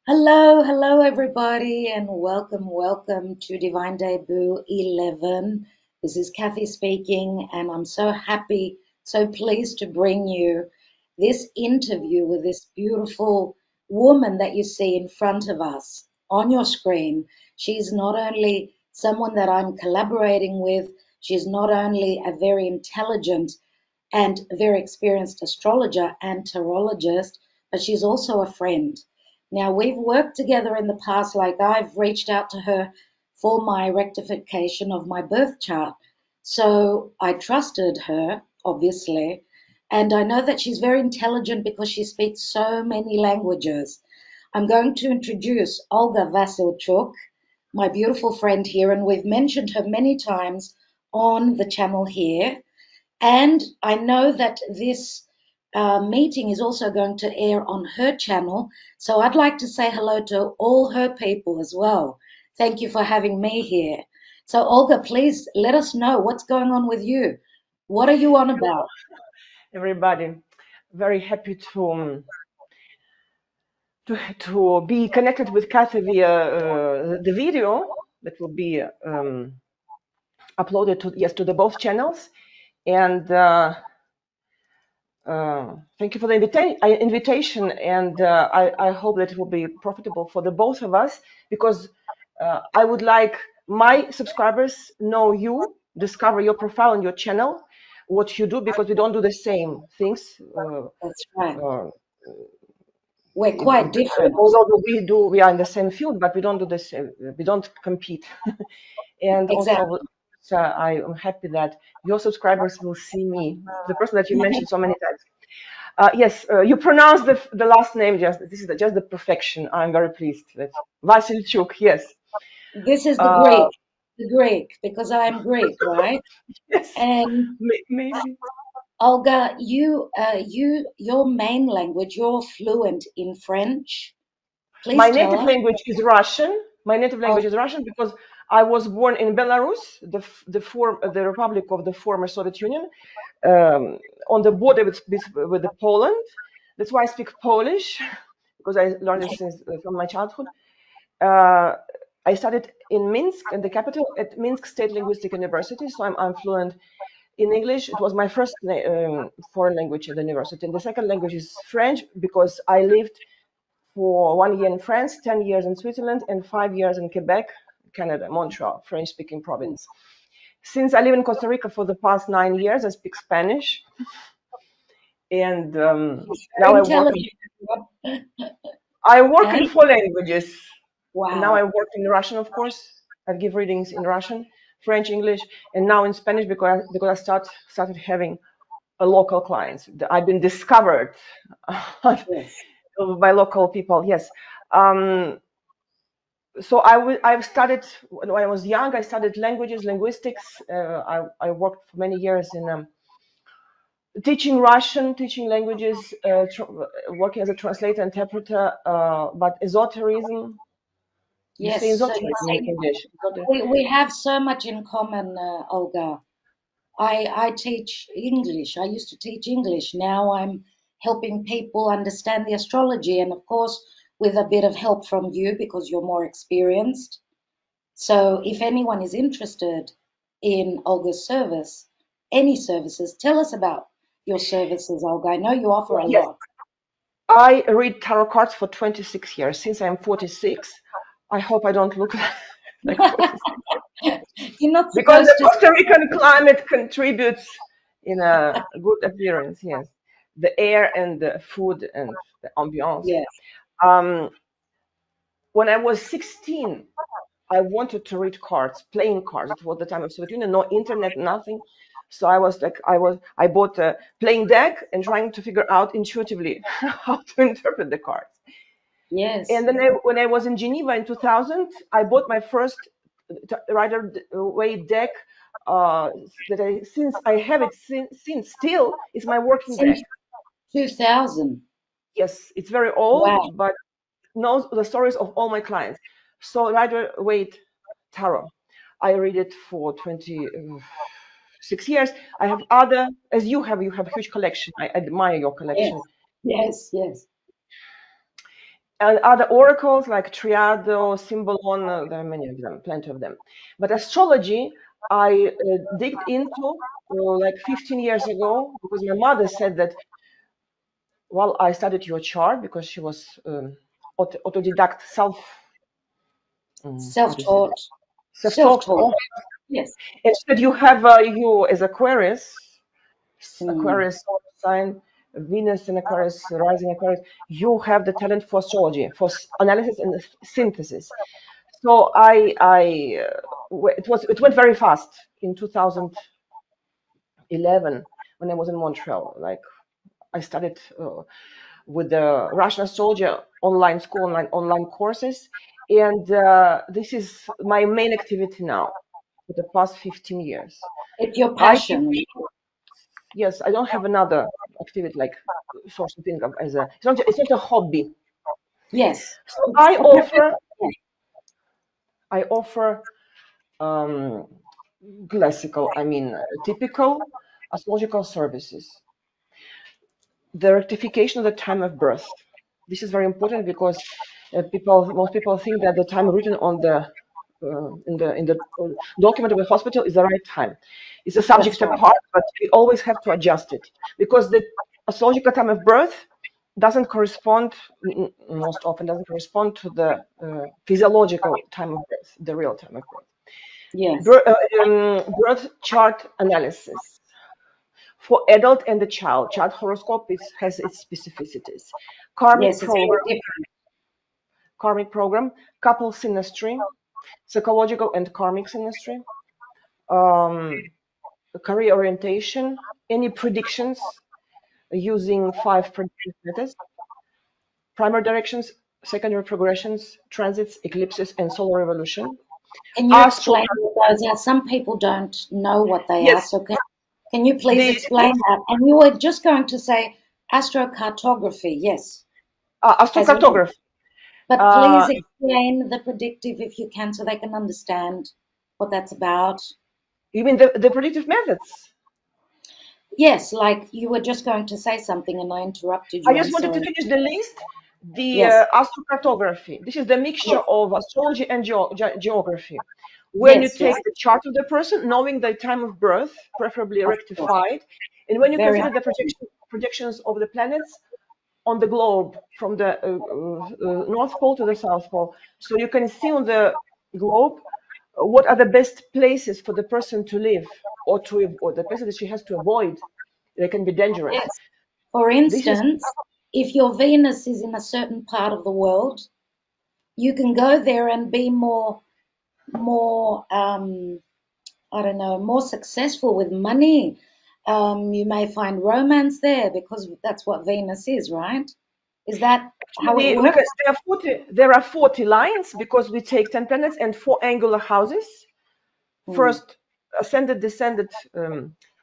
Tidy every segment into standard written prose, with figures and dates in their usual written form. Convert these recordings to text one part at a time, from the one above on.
Hello everybody, and welcome to Divine Debut 11. This is Kathy speaking, and I'm so happy, so pleased to bring you this interview with this beautiful woman that you see in front of us on your screen. She's not only someone that I'm collaborating with, she's not only a very intelligent and very experienced astrologer and tarologist, but she's also a friend. Now, we've worked together in the past, like I've reached out to her for my rectification of my birth chart. So I trusted her, obviously, and I know that she's very intelligent because she speaks so many languages. I'm going to introduce Olga Vasilchuk, my beautiful friend here, and we've mentioned her many times on the channel here. And I know that this meeting is also going to air on her channel. So I'd like to say hello to all her people as well. Thank you for having me here. So, Olga, please let us know what's going on with you. What are you on about? Everybody. Very happy to be connected with Kathy via the video that will be uploaded to the both channels. And thank you for the invitation. And I hope that it will be profitable for the both of us because I would like my subscribers know you, discover your profile and your channel, what you do, because we don't do the same things. That's right. Uh, We're quite different. although we are in the same field, but we don't do the same. We don't compete. And also, Exactly. so I am happy that your subscribers will see me, the person that you mentioned so many times. Yes, you pronounced the last name just. This is just the perfection. I'm very pleased that Vasilchuk. Yes. This is Uh, The Greek, because I am Greek, right? yes. And Maybe. Olga, your main language, you're fluent in French. My Please tell native us. language is Russian. My native Oh, language is Russian because I was born in Belarus, the republic of the former Soviet Union, on the border with the Poland. That's why I speak Polish because I learned it since from my childhood. Uh, I studied in Minsk, in the capital, at Minsk State Linguistic University, so I'm fluent in English. It was my first foreign language at the university, and the second language is French because I lived for 1 year in France, 10 years in Switzerland, and 5 years in Quebec, Canada, Montreal, French-speaking province. Since I live in Costa Rica for the past 9 years, I speak Spanish, and she's now very intelligent. I work in And four languages. And now I wow. work in Russian, of course. I give readings in Russian, French, English, and now in Spanish because I started having a local clients. I've been discovered Yes. by local people. Yes. So I've studied when I was young. I studied languages, linguistics. I worked for many years in teaching Russian, teaching languages, working as a translator, interpreter. But esotericism, you say Yes. So you esotericism in see, English. we have so much in common, Olga. I teach English. I used to teach English. Now I'm helping people understand the astrology, and of course, with a bit of help from you because you're more experienced. So if anyone is interested in Olga's service, any services, tell us about your services, Olga. I know you offer a Yes, lot. I read tarot cards for 26 years. Since I'm 46, I hope I don't look like 46 You're not because the supposed to. Costa Rican climate contributes in a good appearance. Yes, the air and the food and the ambiance. Yes. Um, when I was 16, I wanted to read cards, playing cards. It was the time of Soviet Union, no internet, nothing. So I bought a playing deck and trying to figure out intuitively how to interpret the cards. Yes. And then when I was in Geneva in 2000, I bought my first Rider Waite deck. That since I have it since still it's my working deck. Since 2000. Yes, it's very old, Wow. but knows the stories of all my clients. So Rider Waite Tarot. I read it for 26 years. I have other, as you have a huge collection. I admire your Yes. collection. Yes. Yes. and other oracles like Triado, Symbolon, there are many of them, plenty of them. But astrology, I digged into like 15 years ago because my mother said that, well, I studied your chart because she was autodidact, how do you say that? Self-taught. Self-taught. Self-taught. Oh, Yes. and she said you have you as Aquarius, Mm. Aquarius sign, Venus in Aquarius, rising Aquarius. You have the talent for astrology, for analysis and synthesis. So it went very fast in 2011 when I was in Montreal. Like I started with the Russian astrology online school, online courses, and this is my main activity now for the past 15 years. It's your I teach, passion. yes, I don't have another activity like source of income as a. It's not a hobby. Yes. So It's a perfect. I offer um, classical, I mean typical astrological services. The rectification of the time of birth. This is very important because most people think that the time written on the in the document of the hospital is the right time. It's a That's subject right. apart, but we always have to adjust it because the astrological time of birth doesn't correspond most often doesn't correspond to the physiological time of birth, the real time of birth. Yes. Birth chart analysis for adult and the child. Child horoscope has its specificities. Karmic Yes. It's very program, different. karmic program, couple synastry, psychological and karmic synastry, um, career orientation, any predictions using 5 predictive methods, primary directions, secondary progressions, transits, eclipses, and solar revolution. Can you Astro, explain what those are? Some people don't know what they are. yes, So can you please the explain that? And you were just going to say astrocartography. Yes. As well. astrocartography. But Uh, please explain the predictive if you can so they can understand what that's about. you mean the predictive methods? Yes, like you were just going to say something and I interrupted I you. just I'm wanted to sorry. finish the list. The Yes. astrocartography. This is the mixture Yes. of astrology and geography. When you Yes. Yes. take the chart of the person, knowing the time of birth, preferably Of course. rectified, and when you Very consider the important. projections of the planets on the globe from the North Pole to the South Pole, so you can see on the globe what are the best places for the person to live, or the places that she has to avoid. They can be dangerous. Yes. For This is instance, if your Venus is in a certain part of the world, you can go there and be more I don't know, more successful with money. You may find romance there because that's what Venus is, right? Is that how it actually, works? there are 40 lines because we take 10 planets and 4 angular houses. Hmm. First, ascended, descended,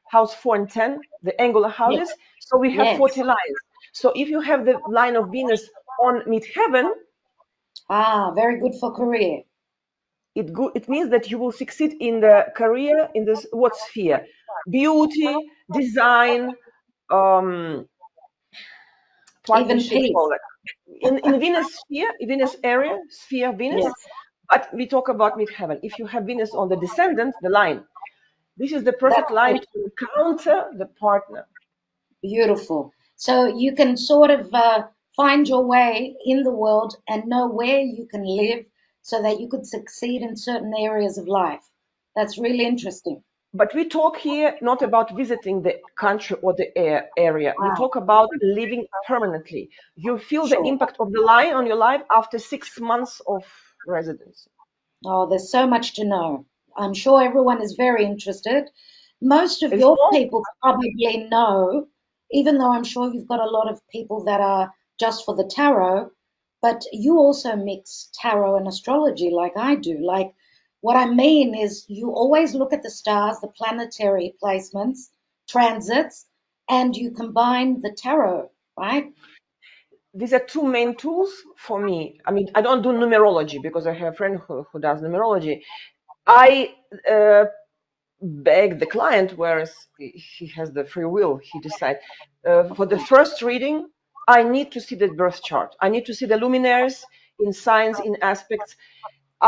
house 4 and 10, the angular Yes. houses. So we have Yes. 40 lines. So if you have the line of Venus on midheaven, Ah, very good for career. it means that you will succeed in the career in this what sphere? Beauty, design, um, Even partnership, peace. all that. In Venus sphere, Venus area, sphere of Venus, Yes. but we talk about midheaven. If you have Venus on the descendant, the line, this is the perfect That's line it. to counter the partner. Beautiful. So you can sort of find your way in the world and know where you can live so that you could succeed in certain areas of life. That's really interesting. But we talk here not about visiting the country or the area. We Wow. talk about living permanently. You feel the Sure. impact of the line on your life after 6 months of residence. Oh, there's so much to know. I'm sure everyone is very interested. Most of It's your all, people probably know, even though I'm sure you've got a lot of people that are just for the tarot, but you also mix tarot and astrology like I do. Like, what I mean is, you always look at the stars, the planetary placements, transits, and you combine the tarot, right? these are two main tools for me. I mean, I don't do numerology because I have a friend who does numerology. I beg the client, whereas he has the free will, he decides. For the first reading, I need to see the birth chart. I need to see the luminaries in signs, in aspects.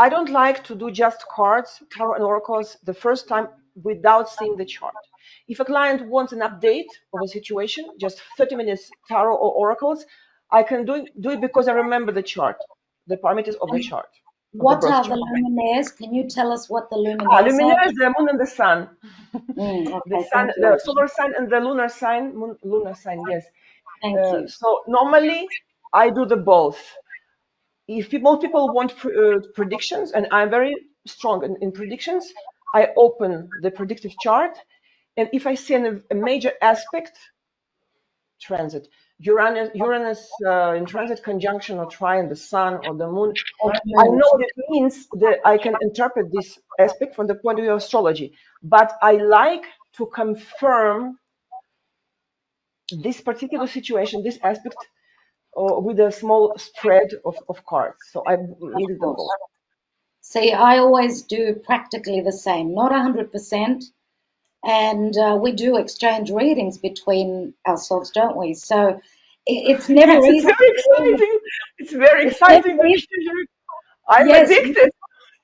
I don't like to do just cards, tarot and oracles the first time without seeing the chart. If a client wants an update of a situation, just 30 minutes tarot or oracles, I can do it because I remember the chart, the parameters of the And chart, of the what birth are the chart. luminaires? Can you tell us what the luminaires are? Luminaires, the moon and the sun. The Okay, sun, thank the you. solar sign and the lunar sign, lunar sign, yes. Thank you. So normally I do the both. If most people want predictions, and I'm very strong in predictions, I open the predictive chart, and if I see a major aspect, transit, Uranus in transit conjunction or trine the sun or the moon, Or I know moon. what it means that I can interpret this aspect from the point of view of astrology, but I like to confirm this particular situation, this aspect, with a small spread of cards. So I Of needed them both. course. See, I always do practically the same, not 100%. And we do exchange readings between ourselves, don't we? So it's never Yes, it's easy very to do. exciting. It's very It's never exciting. The easy. exchange. I'm Yes, addicted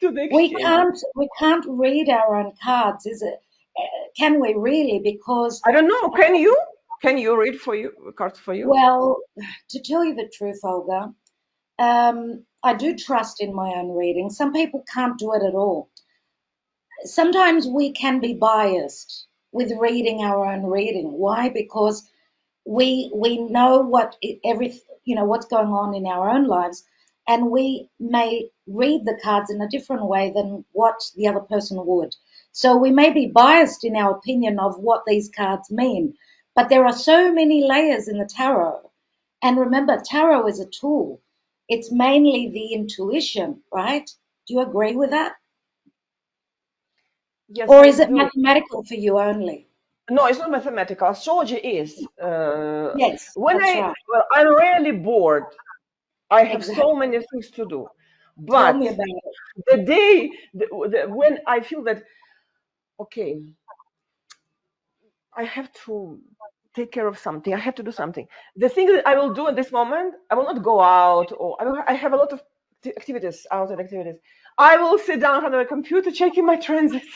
to the exchange. we can't read our own cards, is it? Can we really? Because I don't know. Can you? Can you read for you cards for you? well, to tell you the truth, Olga, I do trust in my own reading. Some people can't do it at all. Sometimes we can be biased with reading our own reading. Why? Because we know every what's going on in our own lives, and we may read the cards in a different way than what the other person would. So we may be biased in our opinion of what these cards mean, but there are so many layers in the tarot. And remember, tarot is a tool. It's mainly the intuition, right? Do you agree with that? Yes, Or I is it do. mathematical for you only? No, it's not mathematical. Astrology is. Yes, When that's right. I'm really bored. I have so Exactly. many things to do. Tell But me about it. the day when I feel that, okay, I have to take care of something, I have to do something. The thing that I will do at this moment, I will not go out, or I have a lot of activities, outside activities. I will sit down in front of a computer checking my transits.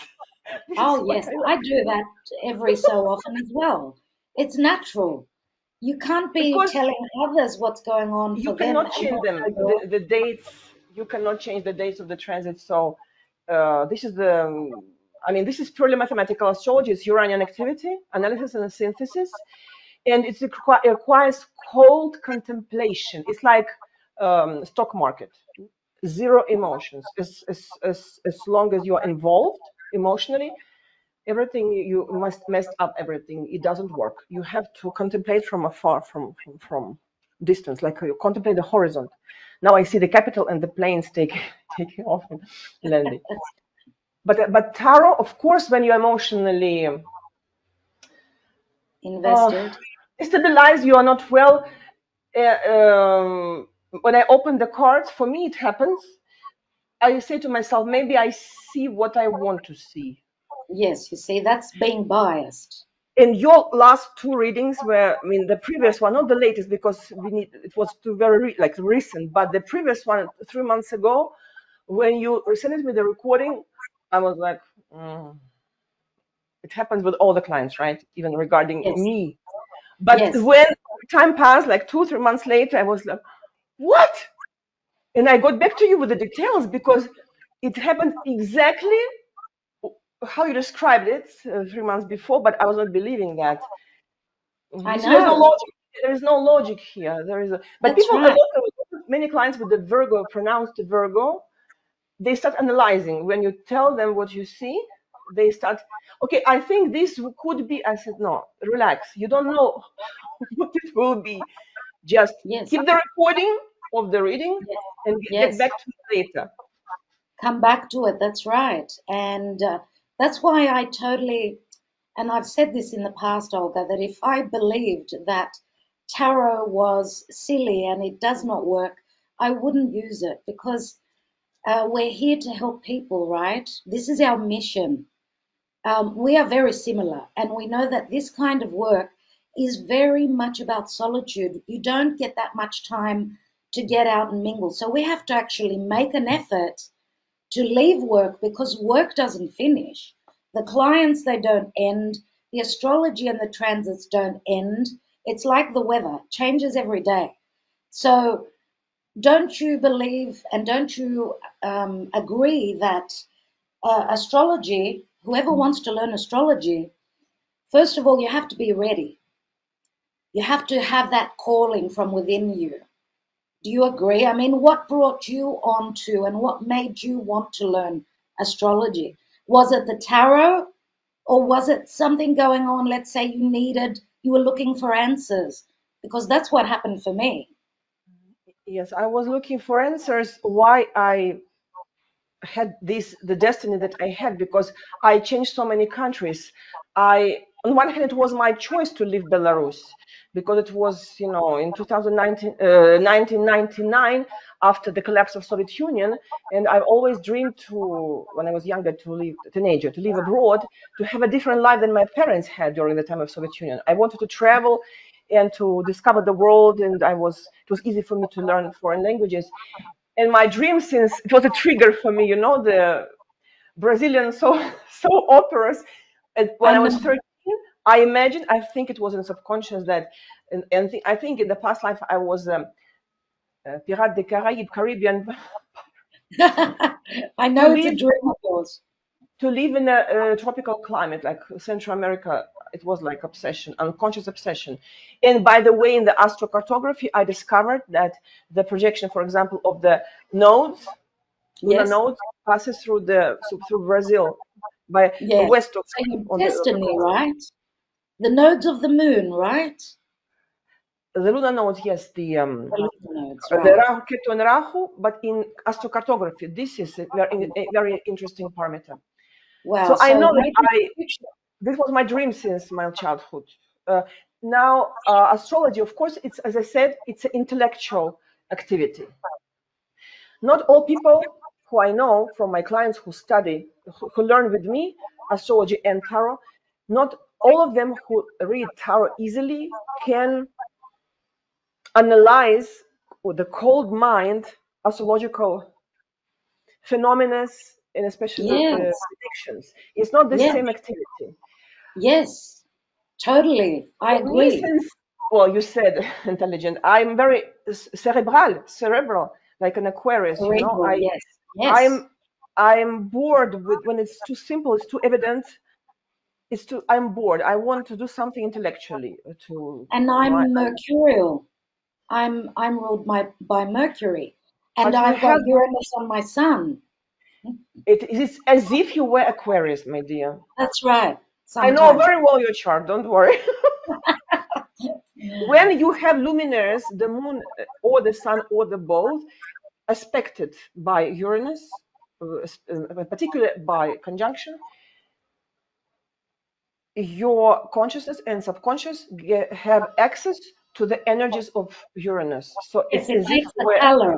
This is Oh, what yes, I like. I do that every so often as well. It's natural. You can't be Because telling others what's going on you for them cannot and change not them, for your. the dates. You cannot change the dates of the transit. So this is the I mean, this is purely mathematical astrology. It's Uranian activity analysis and synthesis, and it requires cold contemplation. It's like stock market, zero emotions. As long as you are involved emotionally, everything you must messed up everything. It doesn't work. You have to contemplate from afar, from distance, like you contemplate the horizon. Now I see the capital and the planes taking off and landing. But tarot, of course, when you're emotionally uh, Invested. stabilized, you are not well. When I open the cards, for me it happens. I say to myself, maybe I see what I want to see. Yes, you see, that's being biased. In your last two readings were, I mean, the previous one, not the latest, because it was too like recent, but the previous one 3 months ago, when you sent me the recording, I was like, it happens with all the clients, right? Even regarding Yes, me. But yes, when time passed, like 2 3 months later, I was like, what? And I got back to you with the details because it happened exactly how you described it 3 months before, but I was not believing that. I You see, there's no know. logic. There is no logic here. But That's people, right. many clients with the Virgo, pronounced Virgo, they start analyzing. When you tell them what you see, they start, okay, I think this could be. I said, no, relax. You don't know what it will be. Just Yes, keep the recording of the reading yes, and get yes. back to me later. Come back to it. That's right. And that's why I totally, and I've said this in the past, Olga, that if I believed that tarot was silly and it does not work, I wouldn't use it because we're here to help people, right? This is our mission. We are very similar, and we know that this kind of work is very much about solitude. You don't get that much time to get out and mingle. So we have to actually make an effort to leave work because work doesn't finish. The clients, they don't end. The astrology and the transits don't end. It's like the weather, changes every day. So don't you believe and don't you agree that astrology, whoever wants to learn astrology, first of all, you have to be ready. You have to have that calling from within you. Do you agree? I mean, what brought you on to and what made you want to learn astrology? Was it the tarot or was it something going on? Let's say you were looking for answers because that's what happened for me. Yes, I was looking for answers why I had the destiny that I had, because I changed so many countries. On one hand, it was my choice to leave Belarus because it was, in 2019, 1999, after the collapse of Soviet Union, and I've always dreamed when I was younger, teenager, to live abroad, to have a different life than my parents had during the time of Soviet Union. I wanted to travel and to discover the world, and it was easy for me to learn foreign languages. And my dream, since it was a trigger for me, the Brazilian so operas. And when I And was 13, I imagined, I think it was in subconscious that, I think in the past life I was Pirate des Caraïbes, Caribbean, I to know it's a live dream of yours. to live in a tropical climate like Central America. It was like obsession, unconscious obsession. And by the way, in the astrocartography, I discovered that the projection, for example, of the nodes, lunar Yes, node, passes through Brazil, by yes. west of, So your on the destiny, coast. right? The nodes of the moon, right? The lunar node, yes, The lunar nodes, the right. Rahu, Ketu, and Rahu, but in astrocartography, this is a very interesting parameter. Wow. So I So know that maybe in the future. this was my dream since my childhood. Now, astrology, of course, it's, as I said, it's an intellectual activity. Not all people who I know from my clients who learn with me astrology and tarot, not all of them who read tarot easily can analyze with the cold mind astrological phenomena, and especially Yes, predictions. It's not the yes, same activity. yes. Totally. I For me, agree. since, well, you said intelligent, I'm very cerebral, like an Aquarius, Cerebral. Yes, yes. I'm I'm bored with when it's too simple, it's too evident, I'm bored. I want to do something intellectually to And my. I'm mercurial. I'm ruled by Mercury, and But you I've got have Uranus on my sun. it is as if you were Aquarius, my dear. That's right. I know Sometimes. very well your chart, don't worry. When you have luminaries, the moon or the sun or the both, aspected by Uranus, particularly by conjunction, your consciousness and subconscious have access to the energies of Uranus. So Yes, it's it as if takes you the were, color.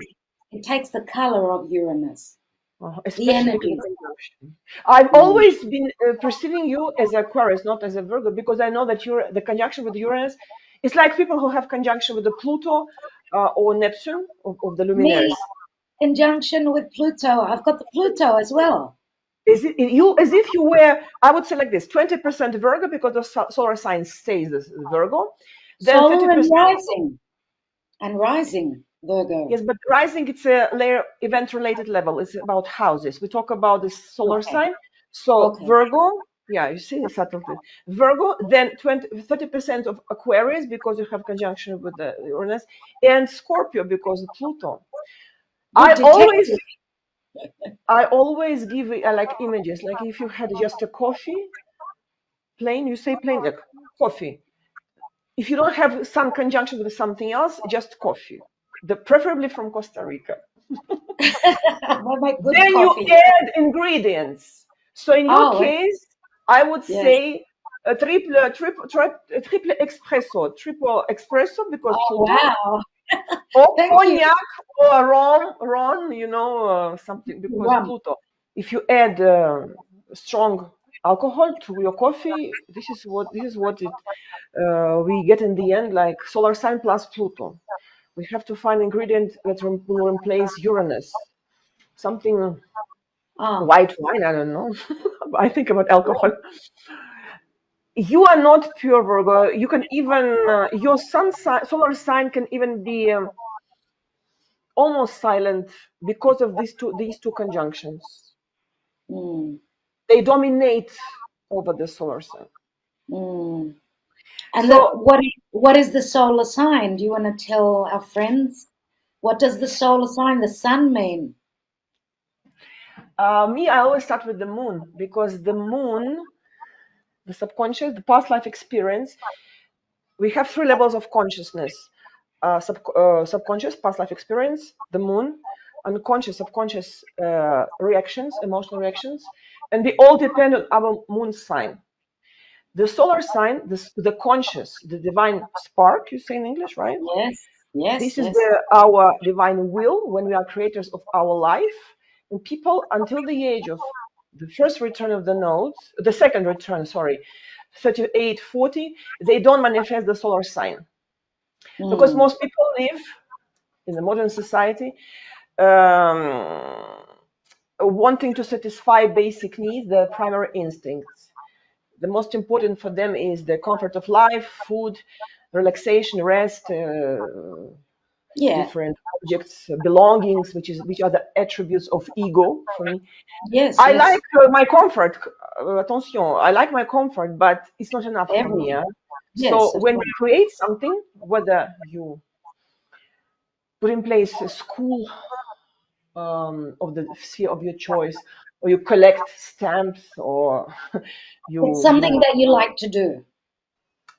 It takes the color of Uranus, the especially in energies. conjunction. I've Mm. always been perceiving you as Aquarius, not as a Virgo, because I know that the conjunction with Uranus is like people who have conjunction with the Pluto or Neptune of the Me, luminaries. conjunction with Pluto. I've got the Pluto as well. Is it you as if you were, I would say like this, 20% Virgo because the solar sign says this Virgo, then Solar 30%. and rising Virgo. Yes, but rising, it's a layer event related level. It's about houses. We talk about this solar Okay, sign. So okay. Virgo, yeah, you see the subtlety. Virgo, then 30% of Aquarius because you have conjunction with the Uranus, and Scorpio because of Pluto. Good I always detective. I always give like images. Like if you had just a coffee, plain, you say plain, like coffee. If you don't have some conjunction with something else, just coffee. Preferably from Costa Rica. I make good Then you coffee. add ingredients. So in your Oh, case, I would yes. say a triple espresso because Oh, Pluto, wow. or Thank you. cognac or ron, something because Rum. Pluto. If you add strong. alcohol to your coffee. This is what we get in the end, like solar sign plus Pluto. We have to find ingredient that will replace Uranus. Something Ah, white wine, I don't know. I think about alcohol. You are not pure Virgo. You can even your sun sign, solar sign can even be almost silent because of these two conjunctions. mm, They dominate over the solar sign. mm. And So what is the solar sign? Do you want to tell our friends? What does the solar sign, the sun, mean? me, I always start with the moon because the moon, the subconscious, the past life experience. We have three levels of consciousness: subconscious, past life experience, the moon, unconscious, subconscious reactions, emotional reactions, and they all depend on our moon sign. The solar sign, the conscious, the divine spark, you say in English, right? Yes, yes, This is yes. our divine will when we are creators of our life. And people, until the age of the first return of the nodes, the second return, sorry, 38, 40, they don't manifest the solar sign. Because Mm, most people live in the modern society um, wanting to satisfy basic needs, the primary instincts. The most important for them is the comfort of life, food, relaxation, rest, yeah, different objects, belongings, which are the attributes of ego for me. yes, I like yes. my comfort. Attention, I like my comfort, but it's not enough for me. Everyone. So Yes, of when we course. create something, whether you put in place a school of the sphere of your choice, or you collect stamps, or It's you something that you like to do.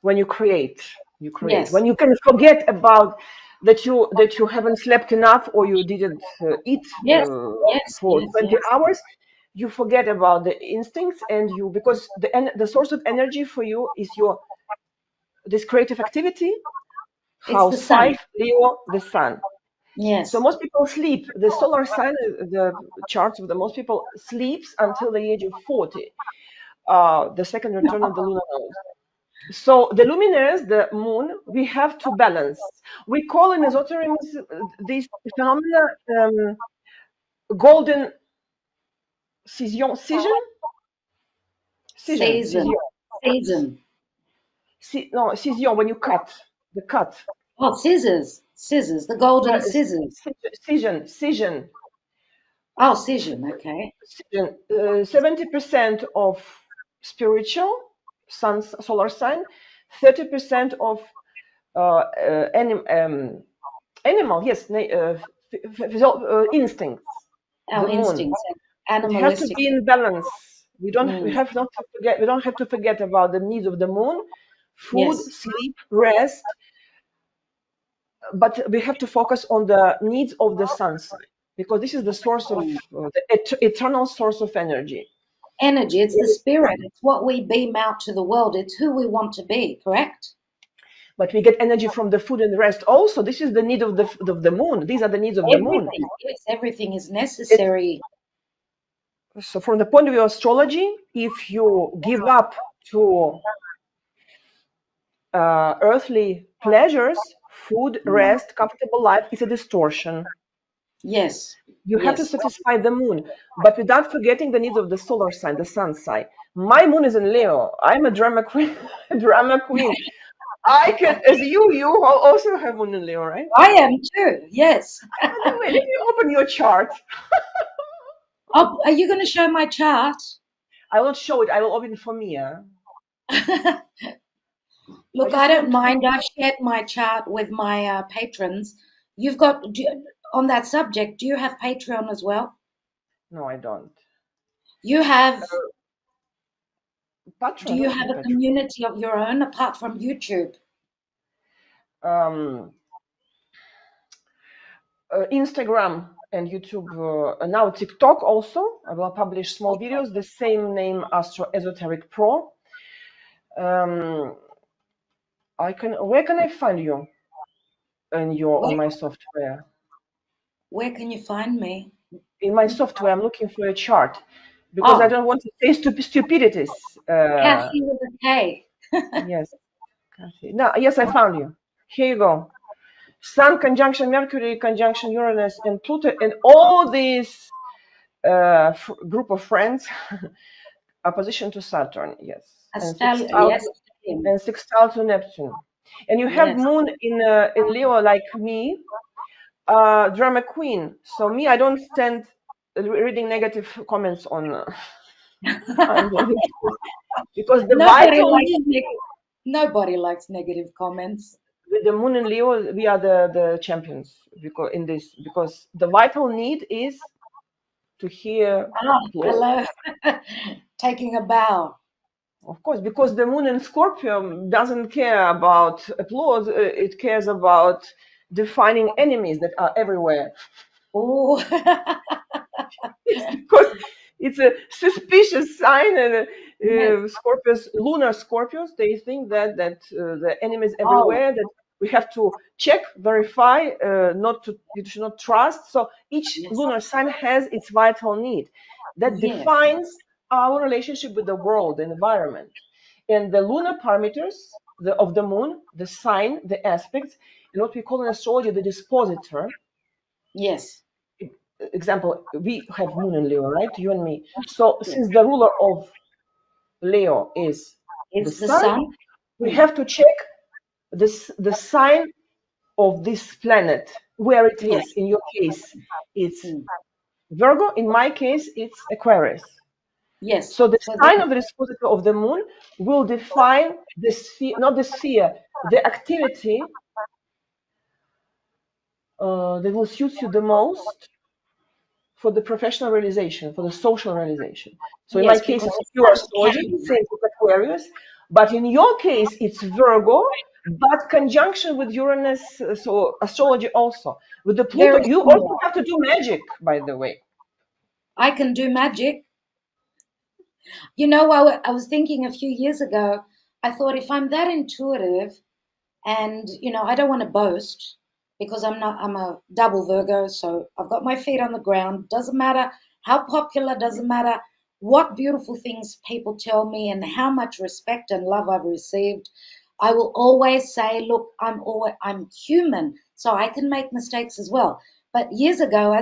when you create Yes, when you can forget about that you haven't slept enough or you didn't eat yes, yes, for yes, 20 yes. hours, you forget about the instincts, and you because the source of energy for you is your this creative activity. It's the House sun. 5, Leo, the sun. So Yes. most people sleep. The solar sign, the charts of the most people sleeps until the age of 40, the second return of the lunar node. So the luminaries, the moon, we have to balance. We call in esotericism these phenomena golden Season. scission. Season. No, scission when you cut the cut. Oh, scissors. Scissors. The golden scissors. Scission. Oh, scission. Okay. 70% of spiritual solar sign, 30% of animal, yes, instincts, Our the moon. instincts, It has to animalistic. be in balance. We Mm, have not to forget. We don't have to forget about the needs of the moon, food, yes. sleep, rest, but we have to focus on the needs of the sun sign because this is the source of Mm. the eternal source of energy. Energy. It's the spirit. It's what we beam out to the world. It's who we want to be. Correct. But we get energy from the food and rest also. This is the need of the moon. These are the needs of the moon. Everything. Yes. Everything is It's necessary. so from the point of view of astrology, if you give up to earthly pleasures, food, Mm. rest, comfortable life is a distortion. Yes. You have to Yes. satisfy the moon, but without forgetting the needs of the solar sign, the sun sign. My moon is in Leo. I'm a drama queen. A drama queen. I can, as you also have moon in Leo, right? I am too. Yes. By the way, let me open your chart. Oh, are you going to show my chart? I will show it. I will open for me. I Look, I just don't want to. mind. I've shared my chart with my patrons. You've got, on that subject, do you have Patreon as well? No, I don't. You have, do Patreon, you what is have the a Patreon? community of your own apart from YouTube? Um, Instagram and YouTube, now TikTok also. I will publish small videos, the same name, Astroesotericpro. Um, where can I find you on Where, my software? where can you find me? In my software, I'm looking for a chart. because I Oh, don't want to say stupidities. Kathy with a K. Yes, Kathy. No, yes, I found you. Here you go. Sun conjunction Mercury, conjunction Uranus, and Pluto, and all these group of friends opposition to Saturn. Yes, and sextile Yes. and sextile to Neptune. And you have Yes. Moon in Leo, like me, drama queen. So me, I don't stand reading negative comments on because the Nobody vital likes need nobody likes negative comments. with the Moon in Leo, we are the champions because in this, because the vital need is to hear Ah, applause. hello. Taking a bow. Of course, because the Moon in Scorpio doesn't care about applause; it cares about defining enemies that are everywhere. Oh, It's because it's a suspicious sign, and yes. Scorpios, lunar Scorpios, they think that the enemy is Oh, everywhere. That we have to check, verify, not to you should not trust. So each yes. lunar sign has its vital need that Yes. defines our relationship with the world, the environment, and the lunar parameters of the moon, the sign, the aspects, and what we call in astrology the dispositor. Yes. Example, we have Moon in Leo, right? You and me. So Yes. since the ruler of Leo is the It's the sun, sun. we Hmm. have to check the sign of this planet, where it Yes. is. In your case, it's Hmm. Virgo. In my case, it's Aquarius. Yes. So the So sign there. of the dispositor of the moon will define the sphere, not the sphere, the activity that will suit you the most for the professional realization, for the social realization. So in my Yes, case, because it's the pure sun astrology, can. same with Aquarius. But in your case, it's Virgo, but conjunction with Uranus, so astrology also. With the Pluto, Very you also similar. have to do magic, by the way. I can do magic. I was thinking a few years ago, I thought if I'm that intuitive, and I don't want to boast because I'm a double Virgo, so I've got my feet on the ground. Doesn't matter how popular, doesn't matter what beautiful things people tell me and how much respect and love I've received. I will always say, look, I'm human, so I can make mistakes as well. But years ago, I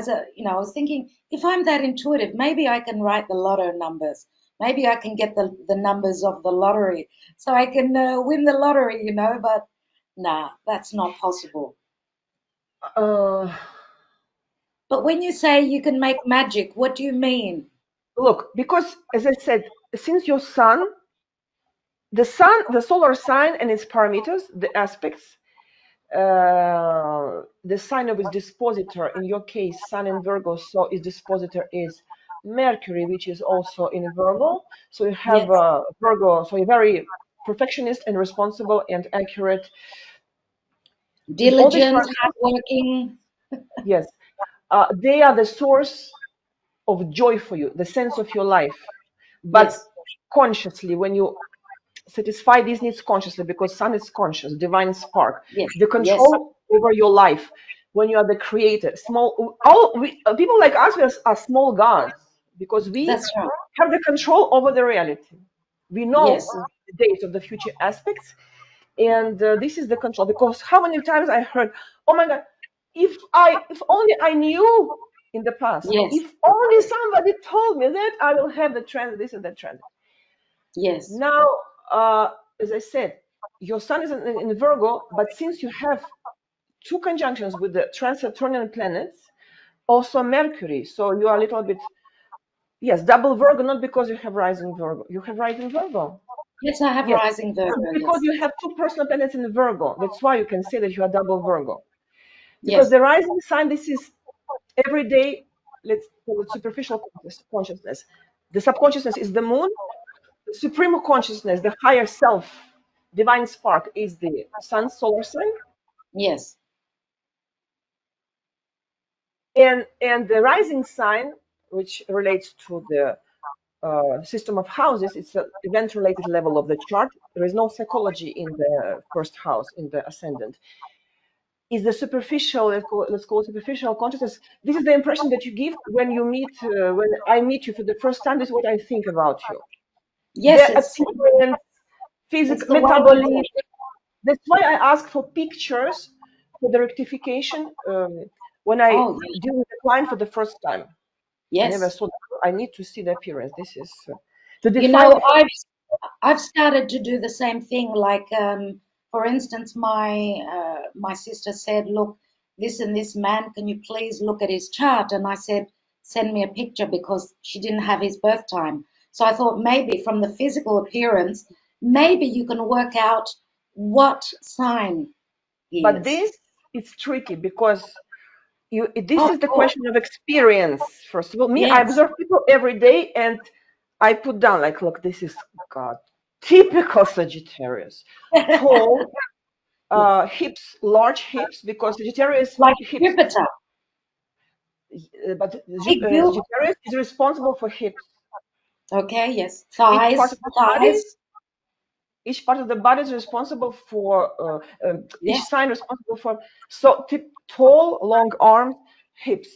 was thinking, if I'm that intuitive, maybe I can write the lotto numbers. Maybe I can get the numbers of the lottery so I can win the lottery. But nah, that's not possible. Uh, But when you say you can make magic, what do you mean? Look, because as I said, since your sun, the solar sign and its parameters, the aspects, the sign of its dispositor, in your case, Sun in Virgo, so its dispositor is Mercury, which is also in Virgo. So you have Yes, Virgo, so you're very perfectionist and responsible and accurate. With all these diligent, parameters, hardworking. yes, they are the source of joy for you, the sense of your life. But Yes, consciously, when you satisfy these needs consciously, because sun is conscious, divine spark, yes, the yes, control over your life, when you are the creator. People like us, we are small gods because we that's right. have the control over the reality. We know Yes, the dates of the future aspects, and this is the control. Because how many times I heard, "Oh my God, if only I knew in the past, yes, if only somebody told me that I will have the transit, this and that transit." yes, Now, uh, as I said, your sun is in Virgo, but since you have two conjunctions with the trans-Saturnian planets, also Mercury, so you are a little bit, yes, double Virgo, not because you have rising Virgo. You have rising Virgo. yes. I have Yes, rising Virgo. because Yes, you have two personal planets in Virgo. That's why you can say that you are double Virgo. Because yes, the rising sign, this is everyday, let's call it superficial consciousness. The subconsciousness is the moon. The supreme consciousness, the higher self, divine spark is the sun, solar sign, yes, and the rising sign, which relates to the system of houses. It's an event-related level of the chart. There is no psychology in the first house, in the ascendant. is the superficial, let's call it superficial consciousness. This is the impression that you give when you meet, when I meet you for the first time. This is what I think about you. The Yes, appearance, it's physical, the way we metabolism. talk. That's why I ask for pictures for the rectification when I Oh, yes, deal with the client for the first time. I never yes. saw that. I need to see the appearance. This is to You define. know, I've started to do the same thing. Like, for instance, my sister said, "Look, this and this man. Can you please look at his chart?" And I said, "Send me a picture," because she didn't have his birth time. So I thought maybe from the physical appearance, maybe you can work out what sign he But is. this is tricky because Oh, this of is the course. question of experience. First of all, me, I Yes. observe people every day, and I put down like, look, this is God, typical Sagittarius, tall, Yeah. hips, large hips, because Sagittarius Like hips, Jupiter. but Big build. Sagittarius is responsible for hips. Okay, yes. Each part Thighs, of the body, thighs. each part of the body is responsible for Yeah. each sign responsible for so tall, long arms, hips,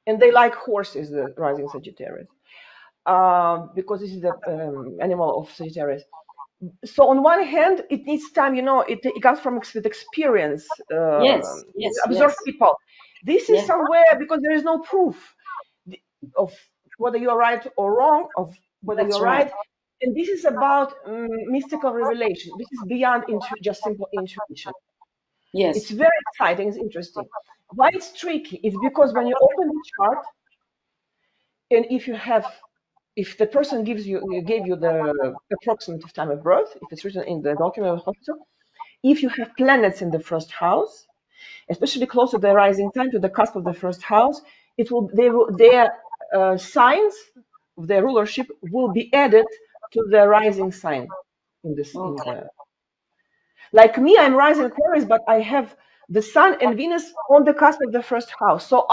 and they like horses. The rising Sagittarius, because this is the animal of Sagittarius. So on one hand, it needs time. It comes from with experience. Yes, yes, Observe yes. people. This is Yeah, somewhere because there is no proof of whether you're right or wrong, of whether that's you're right. right. And this is about mystical revelation. This is beyond just simple intuition. It's Yes, very exciting. It's interesting. Why it's tricky? It's because when you open the chart, and if the person gave you the approximate time of birth, if it's written in the document of the hospital, if you have planets in the first house, especially close to the rising sign, to the cusp of the first house, their signs of their rulership will be added to the rising sign in this in okay. the like me, I'm rising Aquarius, but I have the Sun and Venus on the cusp of the first house. So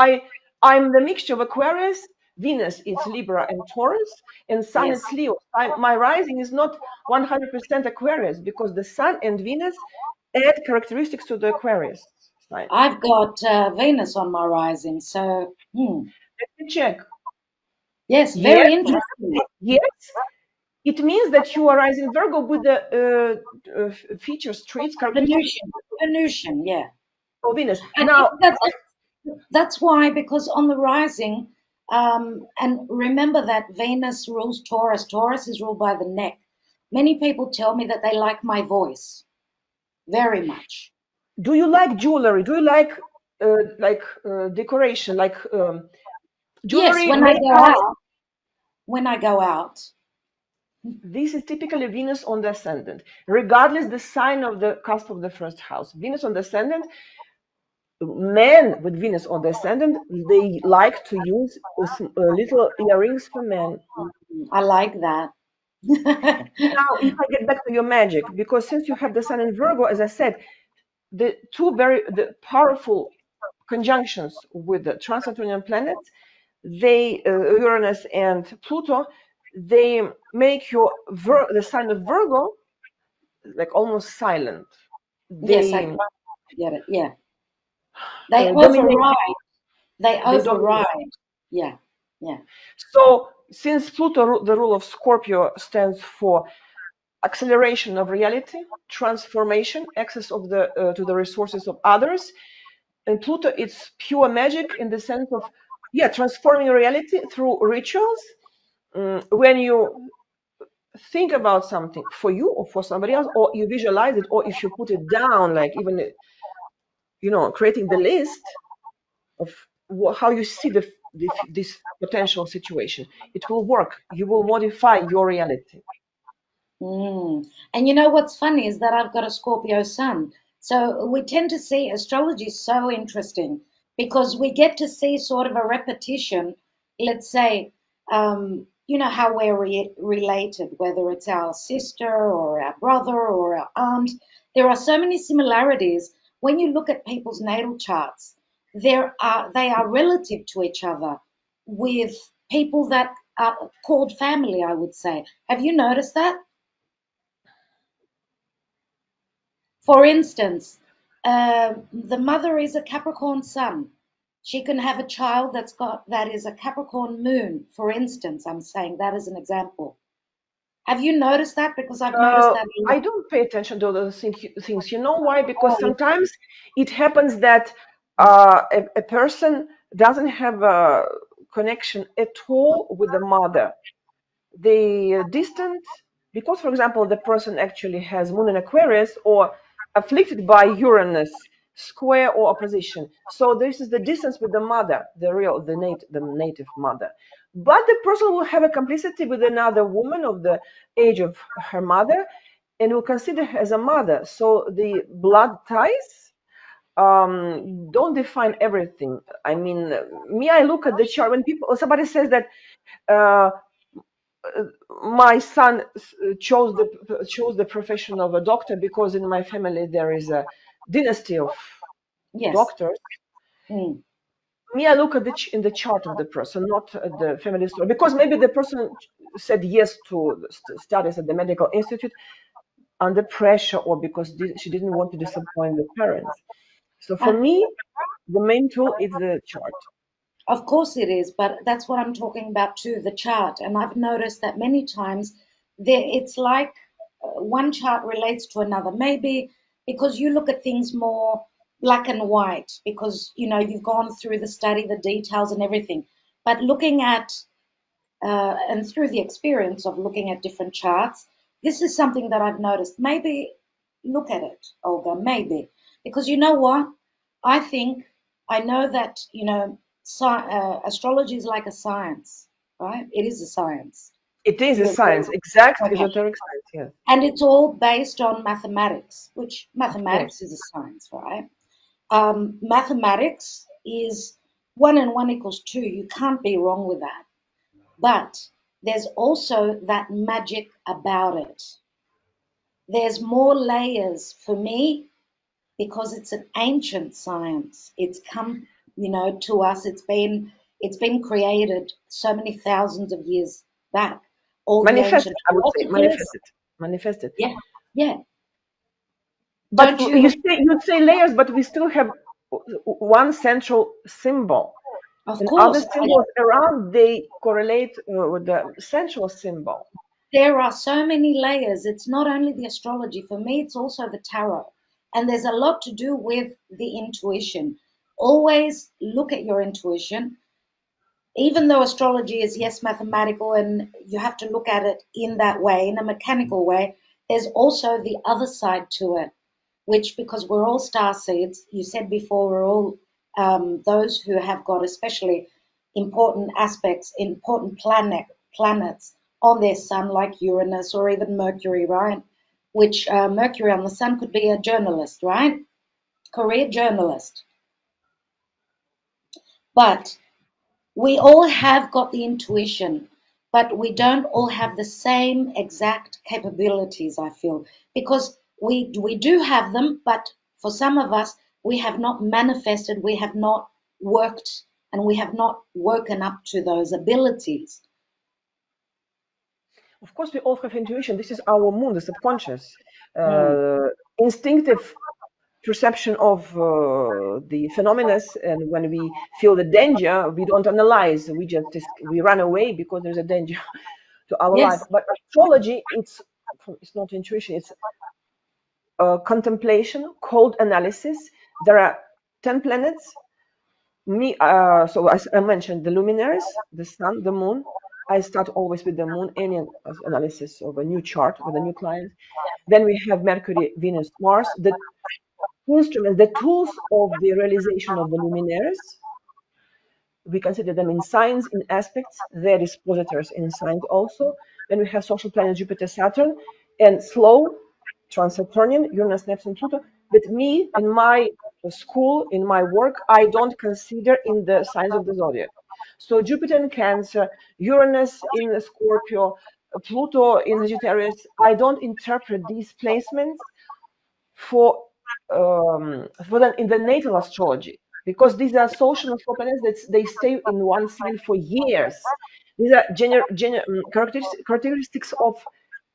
I'm the mixture of Aquarius, Venus it's Libra and Taurus, and Sun Yes. it's Leo. My rising is not 100% Aquarius because the Sun and Venus add characteristics to the Aquarius sign. I've got Venus on my rising, so Let me check. yes, Yes, very interesting. yes. It means that you are rising Virgo with the features, traits, characteristics Venusian, Venusian, yeah. of Venus. I think Now, that's why, because on the rising, and remember that Venus rules Taurus. Taurus is ruled by the neck. Many people tell me that they like my voice very much. do you like jewelry? Do you like decoration, like Yes, jewelry, when I go makeup? out, when I go out, This is typically Venus on the ascendant, regardless the sign of the cusp of the first house. Venus on the ascendant, men with Venus on the ascendant, they like to use little earrings for men. I like that. Now, if I get back to your magic, because since you have the Sun in Virgo, as I said, the powerful conjunctions with the trans-Saturnian planets, they Uranus and Pluto, they make the sign of Virgo like almost silent. Yes, I They get it. Yeah. They dominate. override. They They dominate. override. Yeah. Yeah. So since Pluto, the rule of Scorpio, stands for acceleration of reality, transformation, access of the to the resources of others, and Pluto, it's pure magic in the sense of, yeah, transforming reality through rituals. When you think about something for you or for somebody else, or you visualize it, or if you put it down, like even, creating the list of how you see this potential situation, it will work. You will modify your reality. Mm. And you know what's funny is that I've got a Scorpio sun. So we tend to see astrology so interesting because we get to see sort of a repetition. Let's say, how we're related, whether it's our sister or our brother or our aunt. There are so many similarities. When you look at people's natal charts, they are relative to each other with people that are called family, I would say. Have you noticed that? For instance, The mother is a Capricorn sun. She can have a child that is a Capricorn moon, for instance. I'm saying that as an example. Have you noticed that? Because I've noticed that a I lot. don't pay attention to those things. You know why? Because Oh, yeah. sometimes it happens that a person doesn't have a connection at all with the mother. They distant because, for example, the person actually has moon in Aquarius or afflicted by Uranus square or opposition. So this is the distance with the mother, the native mother. But the person will have a complicity with another woman of the age of her mother and will consider her as a mother. So the blood ties don't define everything. I mean, me, I look at the chart when somebody says that uh, my son chose the profession of a doctor because in my family there is a dynasty of Yes. doctors. Mm. Me, I look at in the chart of the person, not at the family story, because maybe the person said yes to the studies at the medical institute under pressure or because she didn't want to disappoint the parents. So for Uh, me, the main tool is the chart. Of course it is, but that's what I'm talking about too, the chart. And I've noticed that many times it's like one chart relates to another. Maybe because you look at things more black and white, because you've gone through the study, the details, and everything. But looking at and through the experience of looking at different charts, this is something that I've noticed. Maybe look at it, Olga, maybe. Because you know what? I think, I know that, astrology is like a science, right? It is a science. It is a You agree? science, exact Okay. esoteric science, yes. And it's all based on mathematics, which Of course. mathematics is a science, right? Mathematics is 1 and 1 equals 2. You can't be wrong with that. But there's also that magic about it. There's more layers for me because it's an ancient science. It's come, to us. It's been created so many thousands of years back. All the ancient Manifested, I would say, philosophers. manifested. Yeah, yeah. But Don't you? you say layers, but we still have one central symbol. Of And other course, symbols around, they correlate with the central symbol. there are so many layers. It's not only the astrology. For me, it's also the tarot. And there's a lot to do with the intuition. Always look at your intuition. Even though astrology is, yes, mathematical, and you have to look at it in that way, in a mechanical way, there's also the other side to it, which, because we're all star seeds, you said before, we're all those who have got especially important aspects, important planets on their sun, like Uranus or even Mercury, right? Which Mercury on the sun could be a journalist, right? Career journalist. But we all have got the intuition, but we don't all have the same exact capabilities, I feel, because we do have them, but for some of us, we have not manifested, we have not worked, and we have not woken up to those abilities. Of course, we all have intuition. This is our moon, the subconscious, Mm. instinctive perception of the phenomena. And when we feel the danger, we don't analyze. We run away because there's a danger to our life. Yes, But astrology, it's not intuition. It's contemplation, cold analysis. There are 10 planets. So as I mentioned, the luminaries, the sun, the moon. I start always with the moon, any analysis of a new chart with a new client. Then we have Mercury, Venus, Mars, the instruments, the tools of the realization of the luminaries. We consider them in signs, in aspects. They're dispositors in signs also. Then we have social planet Jupiter, Saturn, and slow Trans-Saturnian, Uranus, Neptune, Pluto. But me, in my school, in my work, I don't consider in the signs of the zodiac. So Jupiter in Cancer, Uranus in Scorpio, Pluto in Sagittarius. I don't interpret these placements for in the natal astrology because these are social and slow planets that they stay in one sign for years. These are characteristics of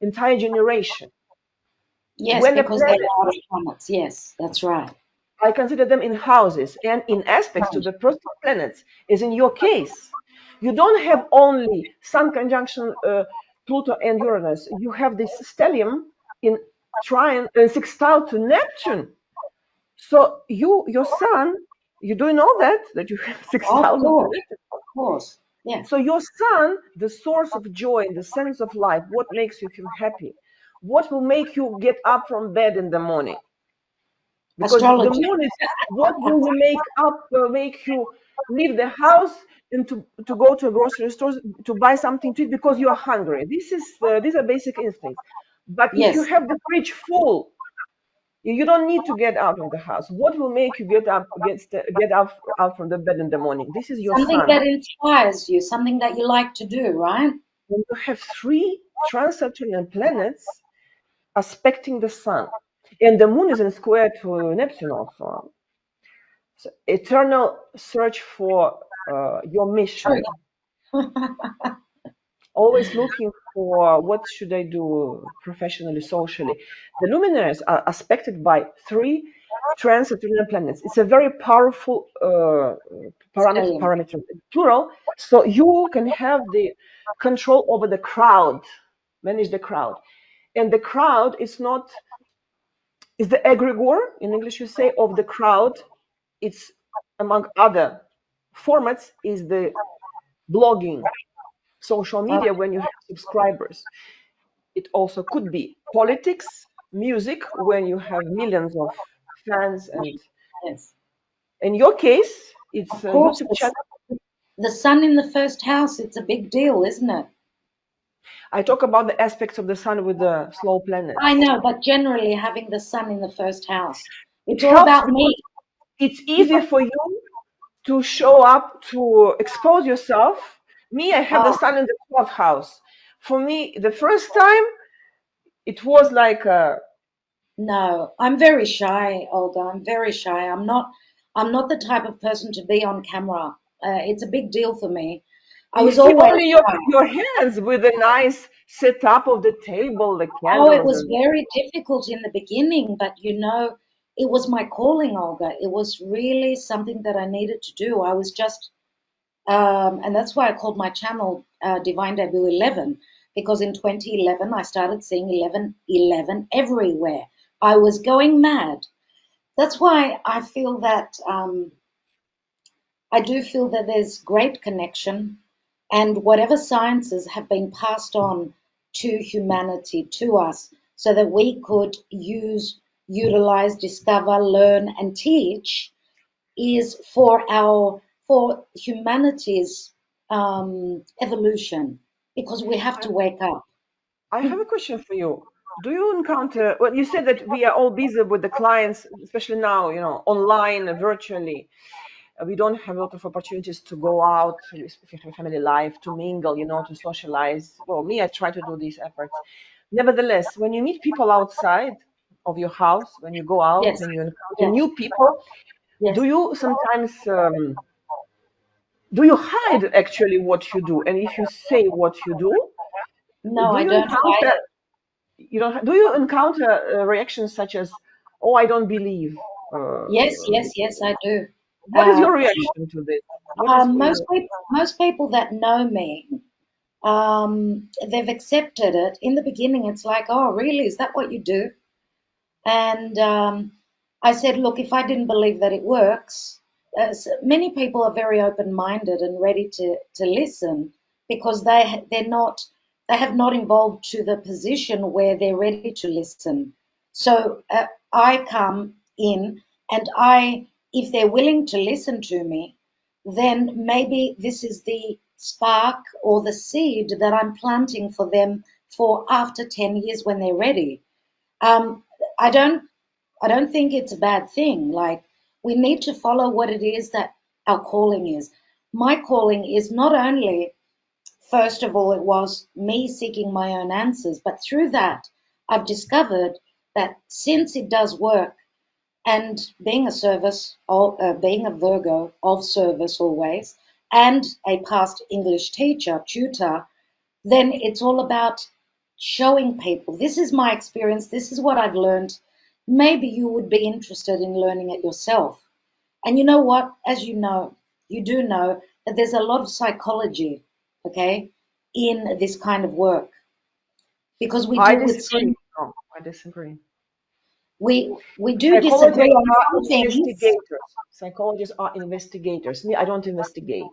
entire generation. yes, When a because they planet, are the planets. Yes, that's right. I consider them in houses and in aspects to the personal planets, as in your case. You don't have only Sun conjunction Pluto and Uranus. You have this stellium in trine sextile to Neptune. So your Sun, you do know that you have Of sextile to course, Neptune. of course. Yeah. So your Sun, the source of joy and the sense of life, what makes you feel happy, what will make you get up from bed in the morning, because the Astrology. moon is what will you make you leave the house and to go to a grocery store to buy something to eat because you are hungry. These are basic instincts. But if you Yes. have the fridge full, you don't need to get out of the house. What will make you get up out from the bed in the morning? This is your Something Sun. that inspires you, something that you like to do, right? When you have three trans-Saturnian planets aspecting the Sun, and the moon is in square to Neptune also. So, eternal search for your True. mission, always looking for what should I do professionally, socially. The luminaries are aspected by three trans-Saturnian planets. It's a very powerful Stellium. parameter, plural. So you can have the control over the crowd, manage the crowd, and the crowd is the egregore in English. You say of the crowd. It's among other formats is the blogging, social Oh, media when you have subscribers. It also could be politics, music when you have millions of fans, and yes. in your case, it's Of a course, YouTube channel. the sun in the first house, it's a big deal, isn't it? I talk about the aspects of the sun with the slow I planets. know, but generally having the sun in the first house, It it's all helps about because me. it's easy for you to show up, to expose yourself. Me, I have the Oh, sun in the 12th house. For me, the first time, it was like no, I'm very shy, Olga. I'm very shy. I'm not the type of person to be on camera. It's a big deal for me. I you was see always only shy. your hands with a nice setup of the table, the Oh, it candles, was and very difficult in the beginning, but it was my calling, Olga. It was really something that I needed to do. I was just, and that's why I called my channel Divine Debut 11, because in 2011 I started seeing 1111 everywhere. I was going mad. That's why I do feel that there's great connection, and whatever sciences have been passed on to humanity, to us, so that we could utilize, discover, learn, and teach, is for humanity's evolution, because we have I, to wake up. I have a question for you. Do you encounter, well, you said that we are all busy with the clients, especially now, online, virtually. We don't have a lot of opportunities to go out if you have a family life, to mingle, to socialize. Well, me, I try to do these efforts. Nevertheless, when you meet people outside of your house, when you go out Yes, and you encounter yes, new people, do yes. you sometimes do you hide actually what you do? And if you say what you do, No, do I you don't hide encounter it. do you encounter reactions such as, "Oh, I don't believe"? Yes, yes, yes, I do. What is Uh, your reaction to this? What is most people that know me, they've accepted it. In the beginning, it's like, oh, really? Is that what you do? And I said, look, if I didn't believe that it works, many people are very open-minded and ready to listen, because they have not evolved to the position where they're ready to listen. So I come in, and if they're willing to listen to me, then maybe this is the spark or the seed that I'm planting for them for after 10 years when they're ready. Um, I don't I don't think it's a bad thing. Like, we need to follow what it is that our calling is. My calling is not only, first of all, it was me seeking my own answers, but through that, I've discovered that since it does work, and being a service, or being a Virgo of service always, and a past English teacher, tutor, then it's all about showing people. This is my experience. This is what I've learned. maybe you would be interested in learning it yourself. And you know what? As you know, you do know that there's a lot of psychology, okay, in this kind of work because we I deal with disagree. No, I disagree. we do disagree Psychologists on are some things. investigators. Psychologists are investigators. Me, I don't investigate.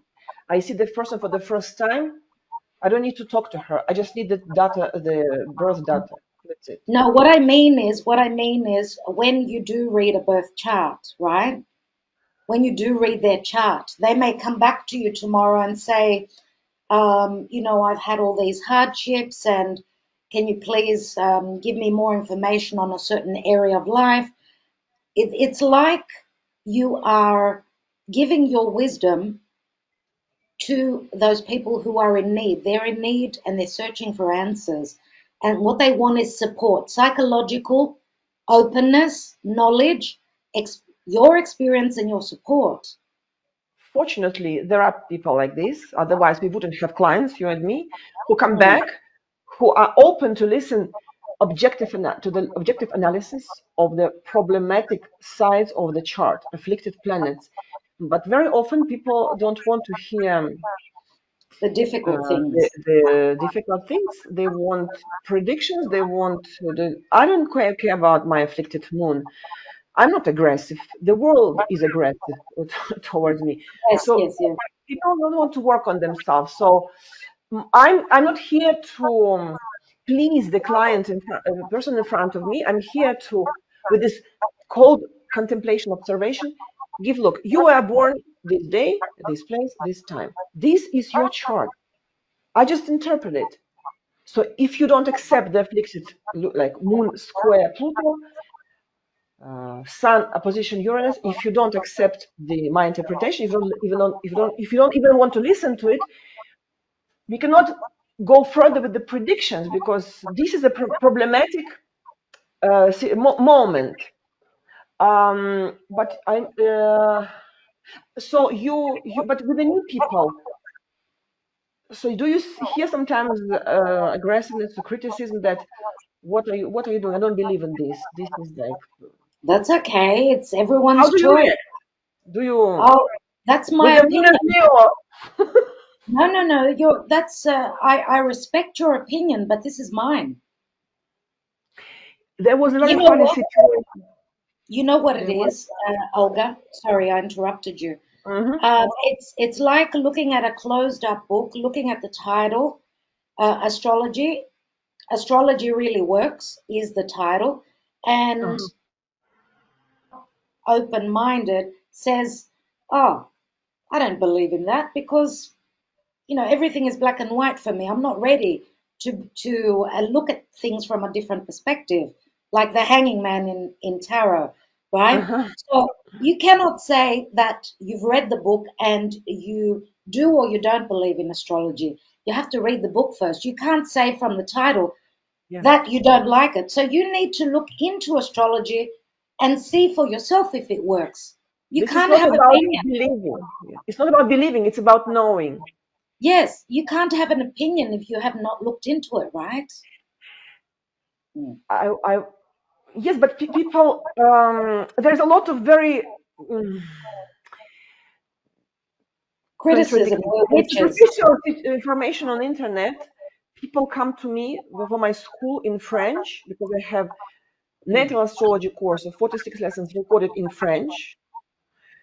I see the person for the first time. I don't need to talk to her. I just need the data, the birth data. That's it. No, what I mean is when you do read a birth chart, right? When you do read their chart, they may come back to you tomorrow and say, I've had all these hardships, and can you please give me more information on a certain area of life? It's like you are giving your wisdom to those people who are in need. They're in need and they're searching for answers. And what they want is support, psychological openness, knowledge, your experience, and your support. Fortunately, there are people like this. Otherwise, we wouldn't have clients, you and me, who come Mm. back, who are open to listen to the objective analysis of the problematic sides of the chart, afflicted planets. But very often, people don't want to hear The difficult things. the difficult things. They want predictions. They want I don't care about my afflicted moon. I'm not aggressive. The world is aggressive towards me. Yes, So yes, yes. people don't want to work on themselves. So I'm not here to please the client the person in front of me. I'm here to, with this cold contemplation observation, give look. You were born this day, this place, this time. This is your chart. I just interpret it. So if you don't accept the afflicted, like Moon square Pluto, Sun opposition Uranus, if you don't accept my interpretation, if you don't even want to listen to it, we cannot go further with the predictions because this is a problematic moment. But I so but with the new people, so do you hear sometimes aggressiveness or criticism that what are you doing? I don't believe in this. This is like, That's okay. It's how everyone's do you choice. react? Do you Oh, that's with my the moon and opinion. Leo? No, no, no. I respect your opinion, but this is mine. There was a You very know funny what? situation. You know what it There was. is, Olga? Sorry, I interrupted you. Mhm. It's like looking at a closed up book, looking at the title, astrology. Astrology really works is the title, and Uh-huh. open minded says, "Oh, I don't believe in that because everything is black and white for me. I'm not ready to look at things from a different perspective, like the hanging man in tarot, right? Uh-huh. So you cannot say that you've read the book and you do or you don't believe in astrology. You have to read the book first. You can't say from the title Yeah. that you don't like it. So you need to look into astrology and see for yourself if it works. You This is can't not have about opinion. believing. Yeah. It's not about believing. It's about knowing. Yes, you can't have an opinion if you have not looked into it, right? Mm. I yes, but people. There's a lot of very mm, Criticism, contradicting, witches. superficial information on internet. People come to me for my school in French because I have Mm. natal astrology course of 46 lessons recorded in French.